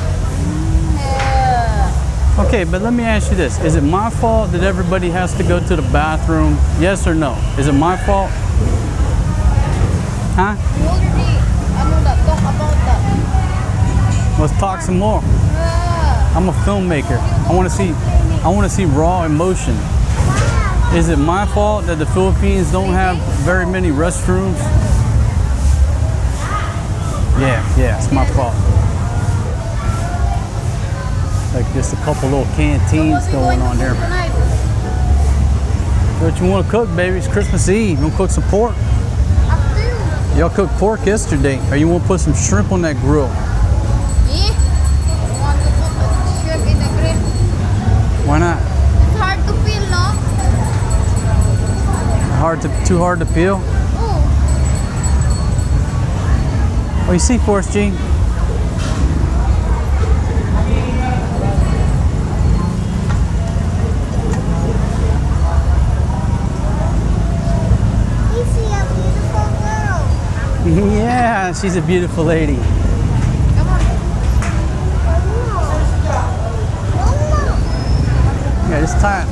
Okay, but let me ask you this. Is it my fault that everybody has to go to the bathroom? Yes or no? Is it my fault? Huh? We already talk about that. Let's talk some more. I'm a filmmaker. I want to see raw emotion. Is it my fault that the Philippines don't have very many restrooms? Yeah, it's my fault. Like just a couple little canteens going on there. What you want to cook, baby? It's Christmas Eve. You want to cook some pork? Y'all cooked pork yesterday. Or you want to put some shrimp on that grill? Yeah. I want to put shrimp in the grill. Why not? It's hard to peel, no? Too hard to peel? Oh. Oh, you see, Forrest G? Yeah, she's a beautiful lady. Come on. Yeah, just tie it.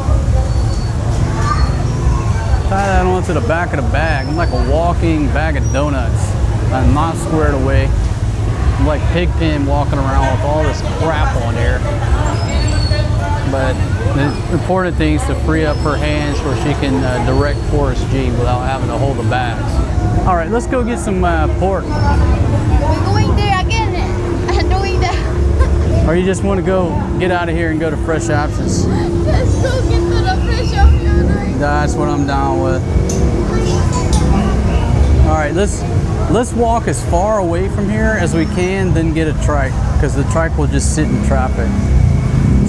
Tie that onto the back of the bag. I'm like a walking bag of donuts. I'm not squared away. I'm like Pigpen walking around with all this crap on here. But the important thing is to free up her hands where she can direct Forrest G without having to hold the bags. All right, let's go get some pork. We're going there again and doing that. Or you just want to go get out of here and go to Fresh Options? Let's go get to the fresh option. That's what I'm down with. All right, let's walk as far away from here as we can, then get a trike, because the trike will just sit in traffic.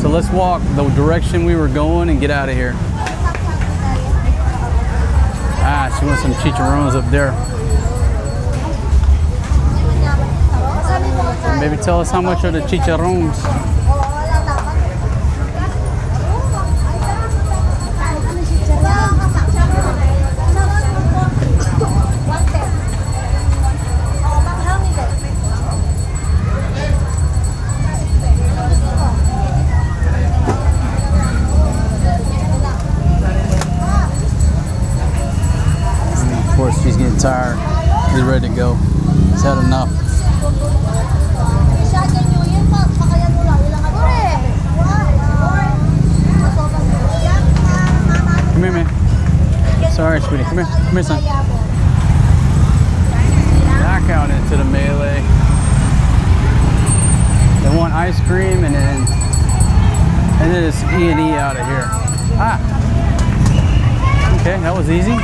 So let's walk the direction we were going and get out of here. Ah, she wants some chicharrones up there. Maybe tell us how much are the chicharrones. Of course, she's getting tired. He's ready to go. He's had enough. Come here, man. Sorry, sweetie. Come here. Come here, son. Back out into the melee. They want ice cream and then it's E&E out of here. Ah. Okay, that was easy.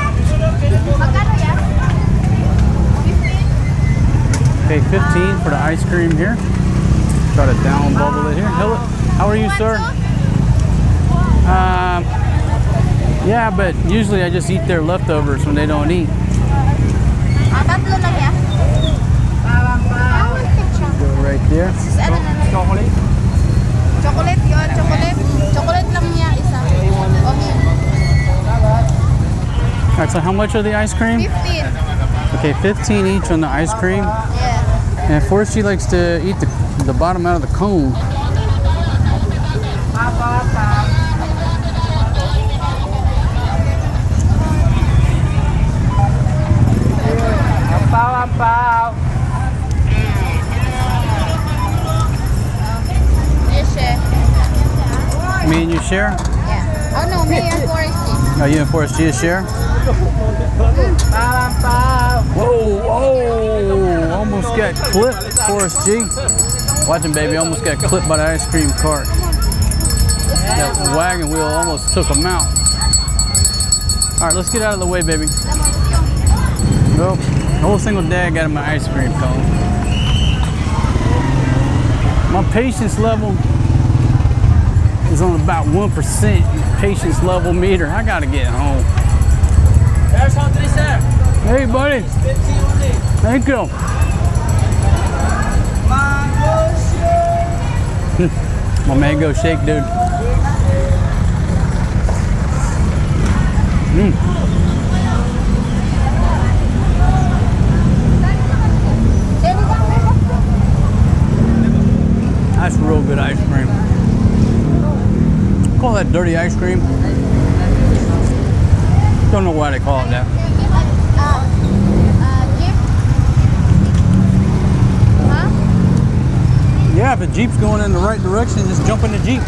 Okay, 15 for the ice cream here. Try to down bubble it here. Hello. How are you, sir? Yeah, but usually I just eat their leftovers when they don't eat. Go right there. Chocolate yun, chocolate. Chocolate lang niya, isa. All right, so how much are the ice cream? 15. Okay, 15 each on the ice cream. Yeah. And Forrest, she likes to eat the bottom out of the cone. Me and you share? Yeah. Oh no, me and Forrest G. Oh, you and Forrest G share? Whoa, whoa! Almost got clipped, Forrest G. Watch him, baby. Almost got clipped by the ice cream cart. That wagon wheel almost took him out. All right, let's get out of the way, baby. Well, the whole single dad got in my ice cream cone. My patience level is on about 1% patience level meter. I gotta get home. There's something, sir. Hey, buddy. 15 only. Thank you. My mango shake, dude. That's real good ice cream. Call that dirty ice cream. Don't know why they call it that. Jeep? Huh? Yeah, if the Jeep's going in the right direction, just jump in the Jeep.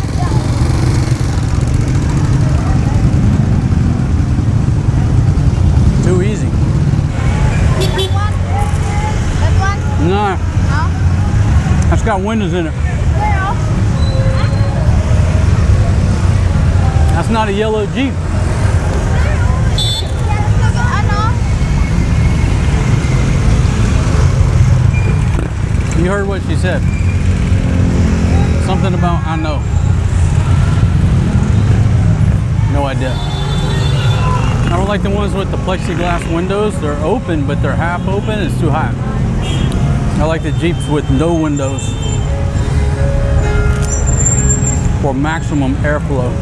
Too easy. That one? That one? Nah, No? that's got windows in it. Where? That's not a yellow Jeep. You heard what she said. Something about I know. No idea. I don't like the ones with the plexiglass windows. They're open, but they're half open. It's too hot. I like the Jeeps with no windows for maximum airflow.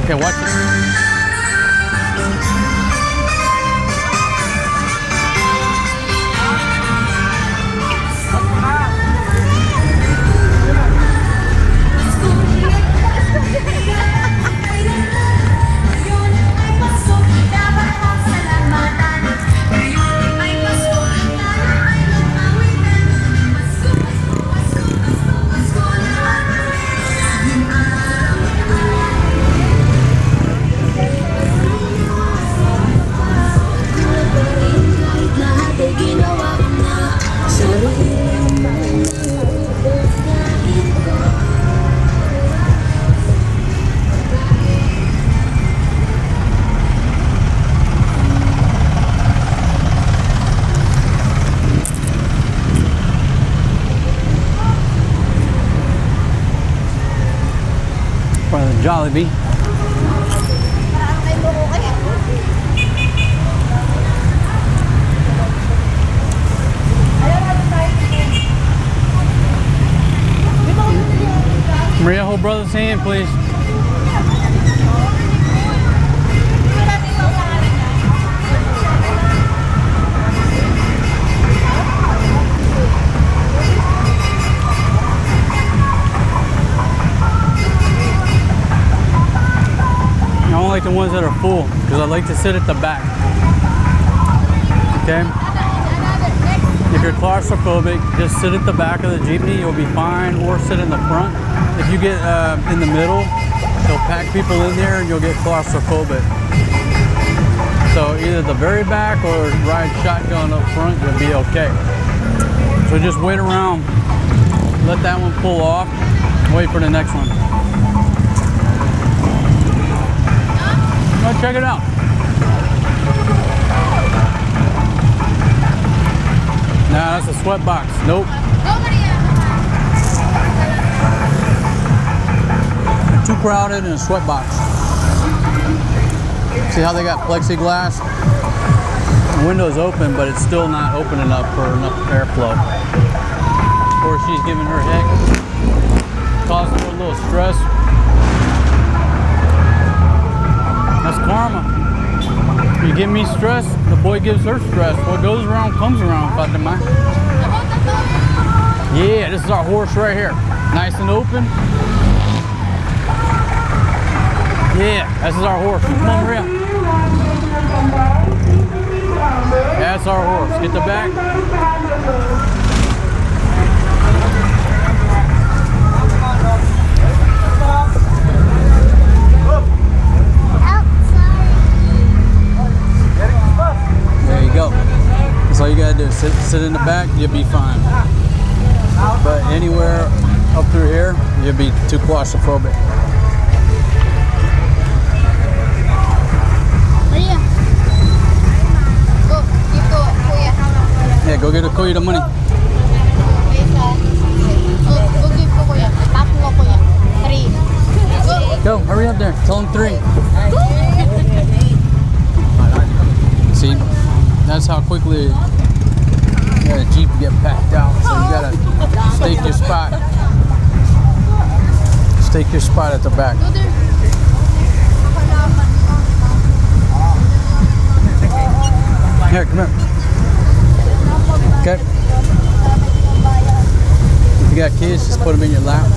Okay, watch it. Jollibee. Parang may buko kayo. Maria, hold brother's hand, please. I don't like the ones that are full because I like to sit at the back. Okay? If you're claustrophobic, just sit at the back of the jeepney, you'll be fine, or sit in the front. If you get in the middle, they'll pack people in there and you'll get claustrophobic. So either the very back or ride shotgun up front, you'll be okay. So just wait around, let that one pull off, wait for the next one. Go check it out. Nah, that's a sweat box. Nope. They're too crowded in a sweat box. See how they got plexiglass? The window's open, but it's still not open enough for enough airflow. Or she's giving her heck, causing her a little stress. That's karma. You give me stress, the boy gives her stress. What goes around comes around, Fatima. Yeah, this is our horse right here. Nice and open. Yeah, this is our horse. Come on, Maria. That's our horse. Get the back. There you go. That's all you gotta do. Sit in the back, you'll be fine. But anywhere up through here, you'll be too claustrophobic. Maria. Go. Give to Kuya. Yeah, go get Kuya the money. Go give to Kuya. Tap mo, Kuya. 3. Go. Go, hurry up there. Tell him 3. See, that's how quickly a Jeep get packed out. So you gotta stake your spot. Stake your spot at the back. Go there. Here, come here. Okay. If you got kids, just put them in your lap.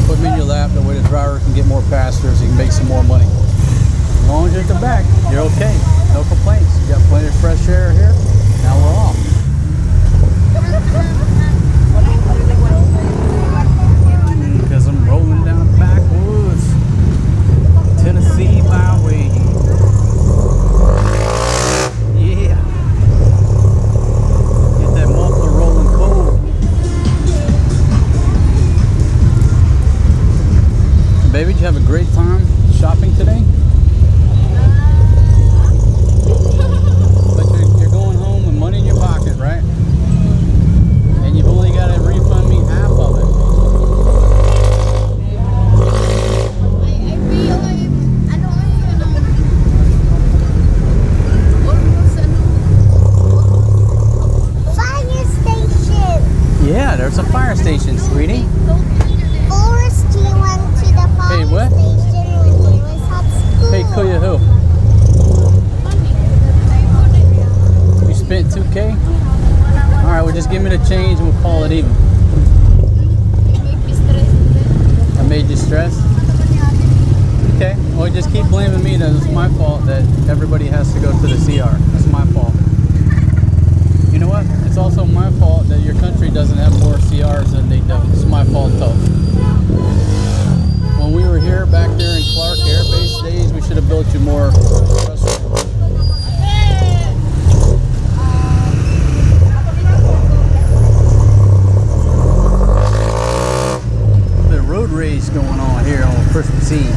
Put them in your lap. That way the driver can get more passengers. He can make some more money. As long as you're at the back, you're okay. No complaints. You got plenty of fresh air here. Now we're off. Because I'm rolling down the backwoods. Tennessee byway. Yeah. Get that muffler rolling cold. Baby, did you have a great time shopping today? But you're going home with money in your pocket, right? And you've only got to refund me half of it. I feel like, fire station. Yeah, there's a fire station, sweetie. Forrest G went to the fire Hey, what? station when he was at school. Hey, Kuya who? You spent 2K? Alright, well just give me the change and we'll call it even. I made you stressed? Okay, well just keep blaming me that it's my fault that everybody has to go to the CR. That's my fault. You know what? It's also my fault that your country doesn't have more CRs than they do. It's my fault though. When we were here back there in Clark Air Base days, we should have built you more restrooms. The road race going on here on Christmas Eve.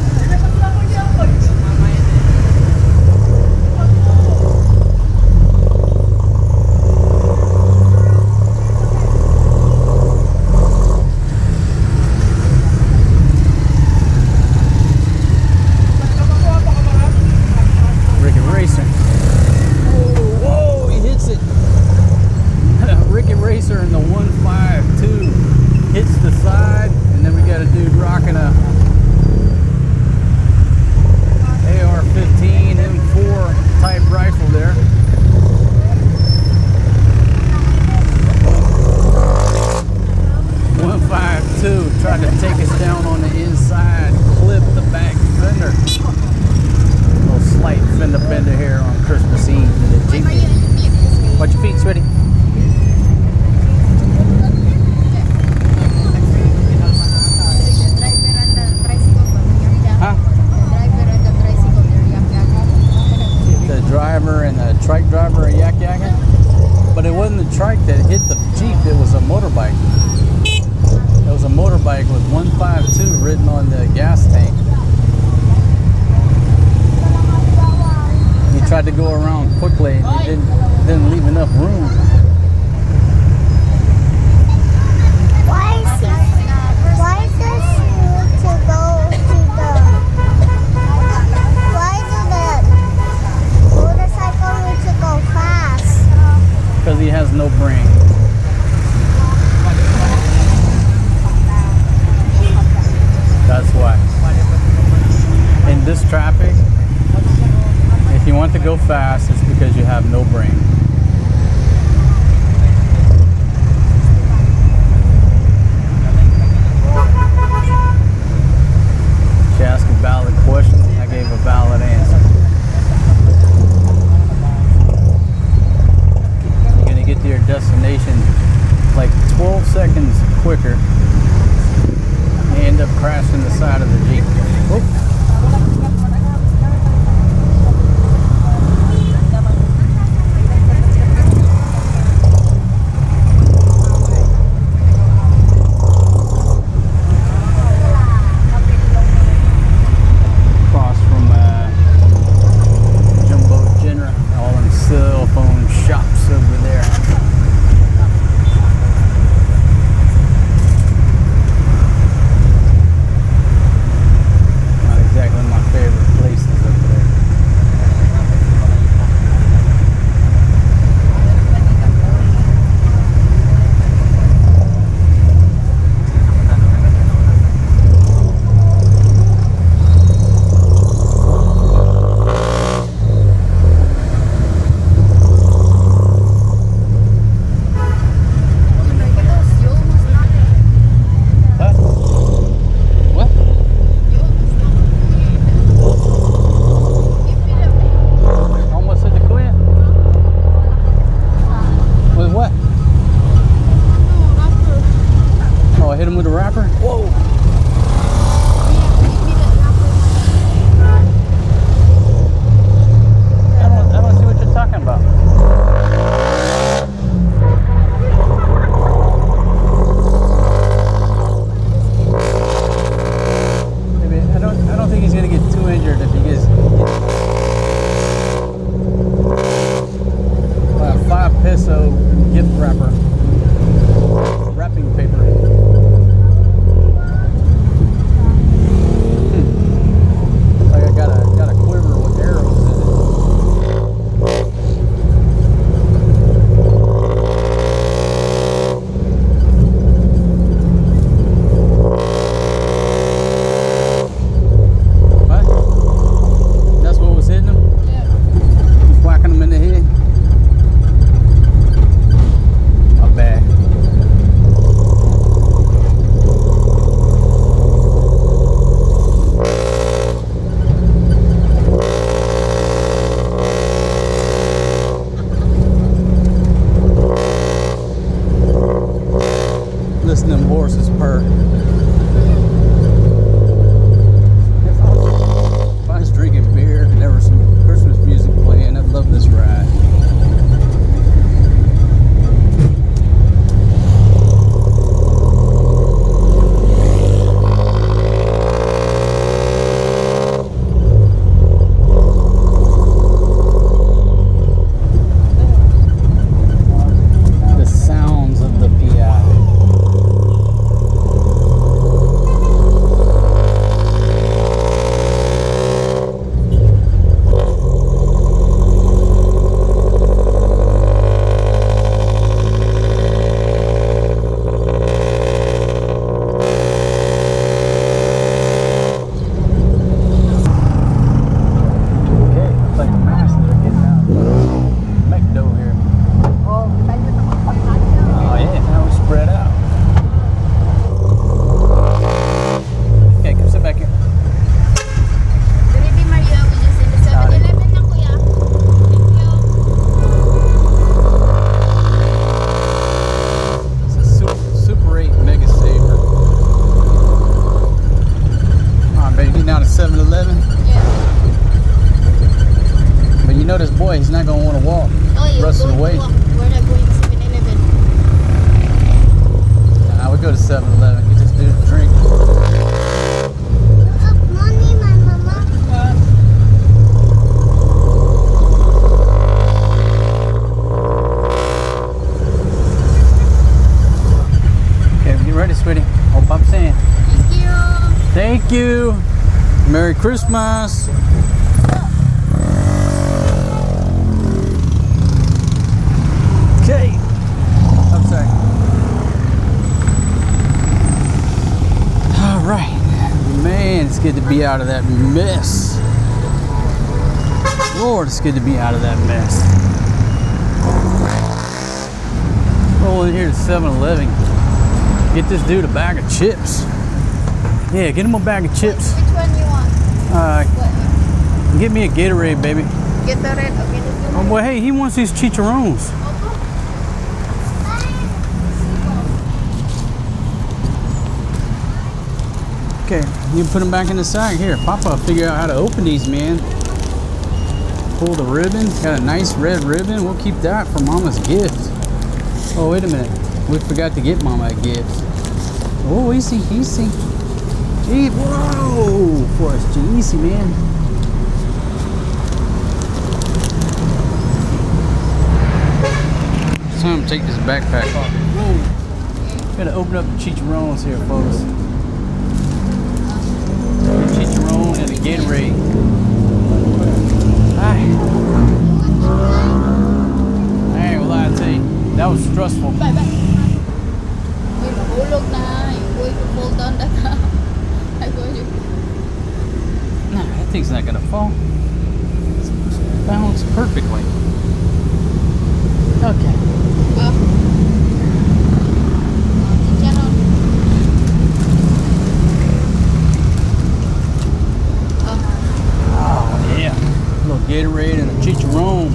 up into here on Christmas Eve in the jeepney. Watch your feet, sweetie. Huh? The driver and the trike driver are yak-yakking. But it wasn't the trike that hit the Jeep, it was a motorbike. It was a motorbike with 152 written on the gas tank. He tried to go around quickly and he didn't leave enough room. Why does he need to go to the... Why do the motorcycle need to go fast? Because he has no brain. That's why. In this traffic, if you want to go fast, it's because you have no brain. She asked a valid question, I gave a valid answer. You're gonna get to your destination like 12 seconds quicker. You end up crashing the side of the Jeep. Oop. Across from tell this boy he's not gonna want to walk Oh, the rest of the way. Where they're going to 7-Eleven. I would go to 7-Eleven, get this dude a drink. Money, my mama. Okay, get ready, sweetie. Hope I'm saying. Thank you. Thank you. Merry Christmas. Okay. I'm sorry. All right. Man, it's good to be out of that mess. Lord, it's good to be out of that mess. Roll in here to 7-Eleven. Get this dude a bag of chips. Yeah, get him a bag of chips. Which one you want? What? Get me a Gatorade, baby. Get the red. Okay, let's do Oh, well, hey, he wants these chicharrones. Okay, you put them back in the sack. Here, Papa will figure out how to open these, man. Pull the ribbon. Got a nice red ribbon. We'll keep that for Mama's gift. Oh, wait a minute. We forgot to get Mama a gift. Oh, easy, easy. Gee, whoa! Forrest G, easy, man. It's time to take this backpack off. Whoa! Gotta open up the chicharrones here, folks. Chicharron and a Gatorade. I ain't gonna lie to you, that was stressful. Bye bye. Uy, mahulog na. You're going to fall down the car. I told you. Nah, that thing's not gonna fall. It's balanced perfectly. Okay. Chicharon. Oh yeah. A little Gatorade and a chicharron.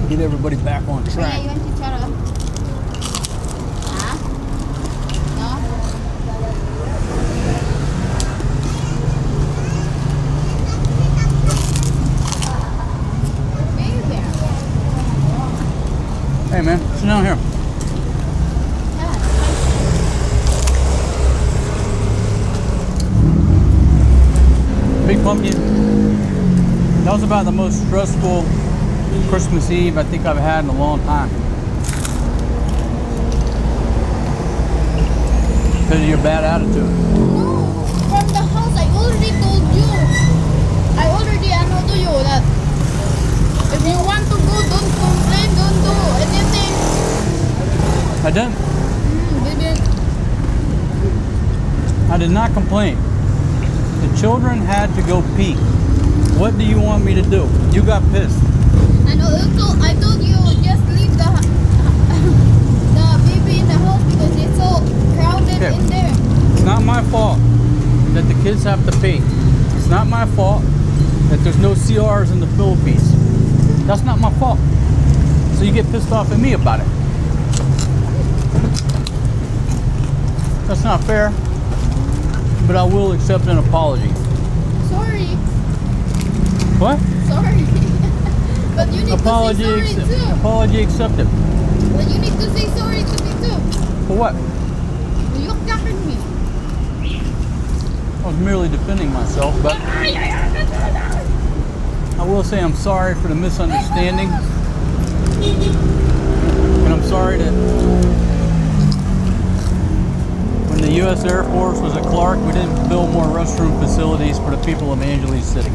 Get everybody back on Kaya track. you want chicharon? Huh? No? Baby. Hey man, sit down here. Yeah. Big pumpkin. That was about the most stressful Christmas Eve I think I've had in a long time. Because of your bad attitude. No, from the house, I already told you. I already told you that if you want to go, don't complain, don't do anything. I didn't. Didn't. I did not complain. The children had to go pee. What do you want me to do? You got pissed. And also, I told you just leave the baby in the house because it's so crowded Okay. in there. It's not my fault that the kids have to pee. It's not my fault that there's no CRs in the Philippines. That's not my fault. So you get pissed off at me about it. That's not fair. But I will accept an apology. Sorry. What? Sorry. But you need Apology, to say sorry too. apology accepted. But you need to say sorry to me too. For what? You attacked me. I was merely defending myself, but I will say I'm sorry for the misunderstanding. And I'm sorry that when the U.S. Air Force was at Clark, we didn't build more restroom facilities for the people of Angeles City.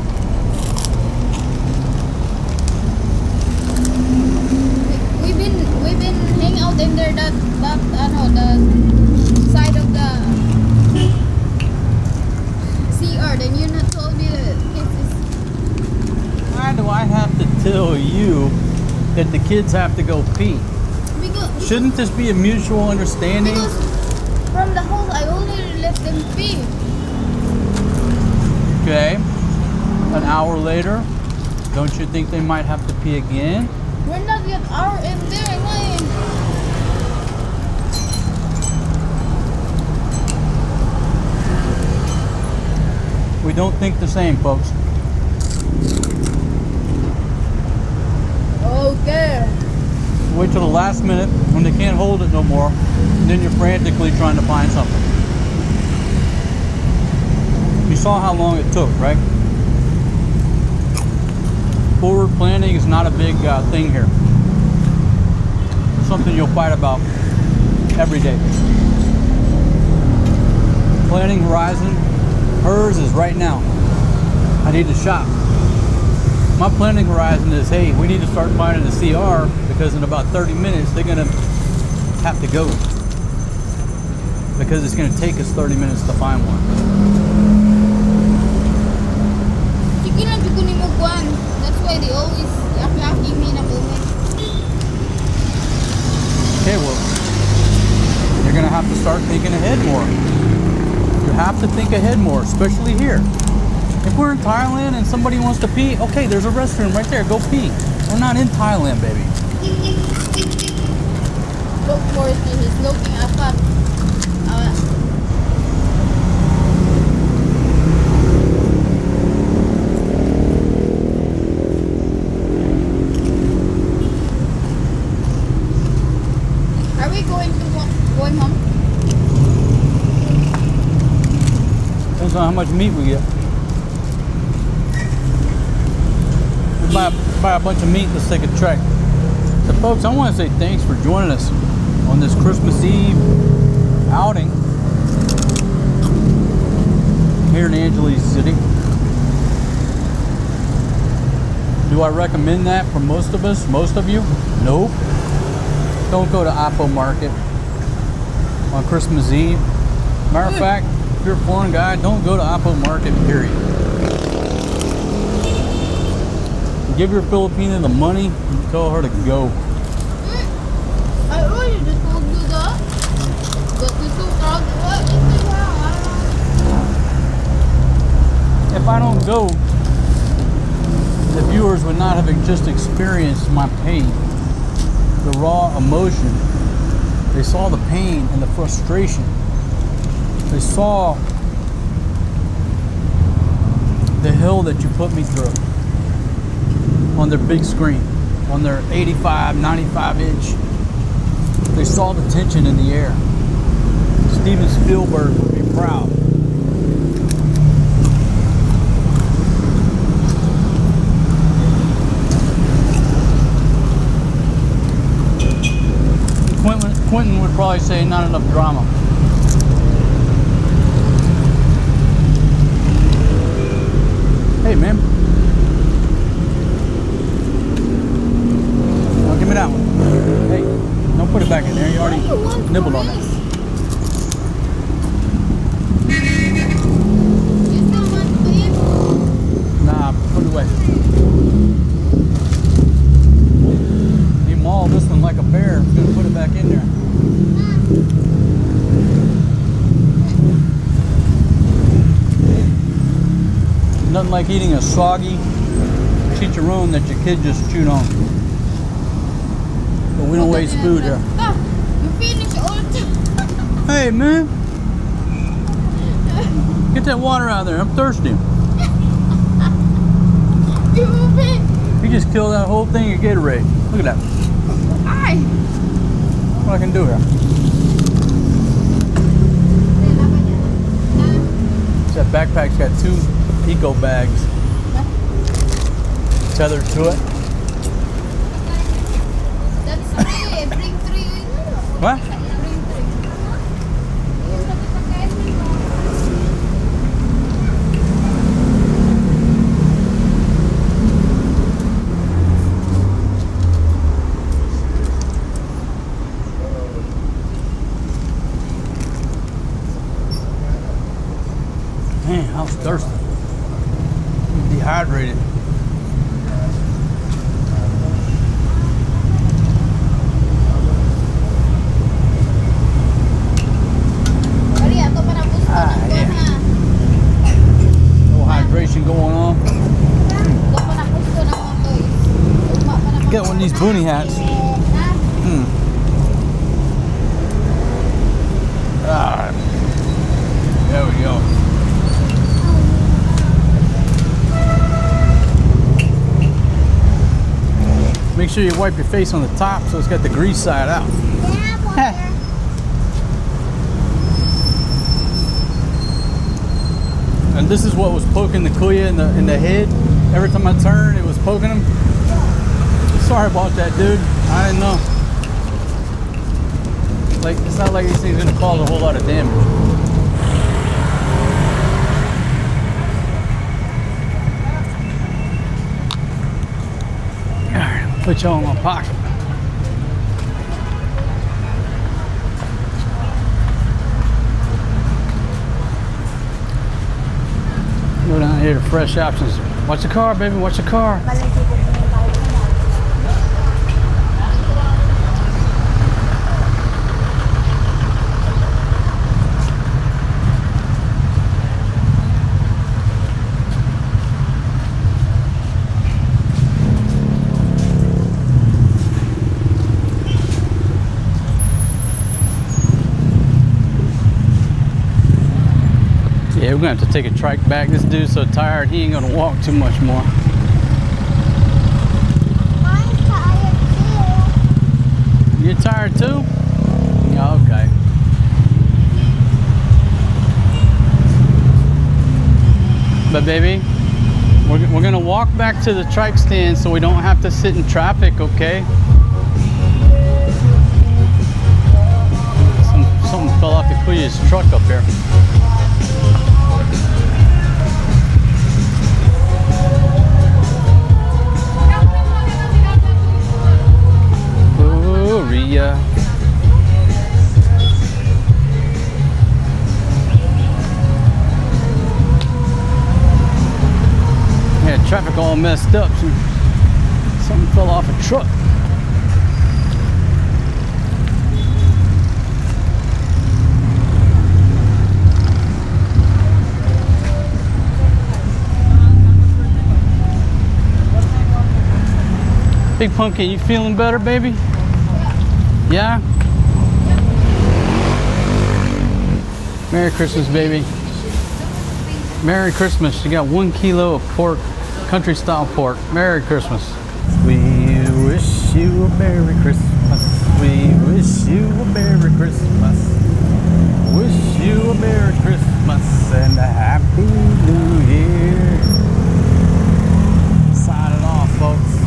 We've been hanging out in there the side of the CR. Then you not told me the kids is. Why do I have to tell you that the kids have to go pee? Because Shouldn't this be a mutual understanding? Because from the house, I only let them pee. Okay. An hour later, don't you think they might have to pee again? We're not yet hour in there, man. We don't think the same, folks. Wait till the last minute when they can't hold it no more, and then you're frantically trying to find something. You saw how long it took, right? Forward planning is not a big thing here. It's something you'll fight about every day. Planning horizon, hers is right now. I need to shop. My planning horizon is, hey, we need to start finding the CR because in about 30 minutes they're gonna have to go. Because it's gonna take us 30 minutes to find one. Sige lang, jugo ni mo kwan. That's why they always yaki me na moment. Okay, well, you're gonna have to start thinking ahead more. You have to think ahead more, especially here. If we're in Thailand and somebody wants to pee, okay, there's a restroom right there. Go pee. We're not in Thailand, baby. Look, Forrest G, he's looking at that. Are we going home? Depends on how much meat we get. We buy a bunch of meat, let's take a trek. So folks, I want to say thanks for joining us on this Christmas Eve outing here in Angeles City. Do I recommend that for most of us, most of you? Nope. Don't go to Apo Market on Christmas Eve. Matter of fact, if you're a foreign guy, don't go to Apo Market, period. Give your Filipina the money and tell her to go. I already just told you that. But you still called what? If I don't go, the viewers would not have just experienced my pain, the raw emotion. They saw the pain and the frustration. They saw the hill that you put me through on their big screen, on their 85, 95 inch. They saw the tension in the air. Steven Spielberg would be proud. Quentin would probably say not enough drama. Hey, man. Now give me that one. Hey, don't put it back in there. You already nibbled on that. Nah, put it away. He mauled this one like a bear. I'm gonna put it back in there. Nothing like eating a soggy chicharron that your kid just chewed on. But we don't waste food here. You finish all the time. Hey, man. Get that water out of there. I'm thirsty. You just killed that whole thing of Gatorade. Look at that. Ay. What I can do here. That backpack's got 2 eco bags tethered to it. That's 3. Bring 3. What? Bring 3. Man, I was thirsty. I'm dehydrated. Yeah. No hydration going on. Get one of these boonie hats. Ah, there we go. Make sure you wipe your face on the top so it's got the grease side out. Yeah, And this is what was poking the Kuya in the head. Every time I turned, it was poking him. Sorry about that, dude. I didn't know. Like, it's not like these things are gonna cause a whole lot of damage. Alright, put y'all in my pocket. Go down here to Fresh Options. Watch the car, baby, watch the car. Yeah, we're gonna have to take a trike back. This dude's so tired, he ain't gonna walk too much more. I'm tired too. You're tired too? Yeah, okay. But baby, we're gonna walk back to the trike stand so we don't have to sit in traffic, okay? Something fell off the Kuya's truck up here. Ria. Yeah, traffic all messed up. Something fell off a truck. Big Pumpkin, you feeling better, baby? Yeah? Merry Christmas, baby. Merry Christmas. You got 1 kilo of pork, country style pork. Merry Christmas. We wish you a Merry Christmas. We wish you a Merry Christmas. Wish you a Merry Christmas and a Happy New Year. Signing off, folks.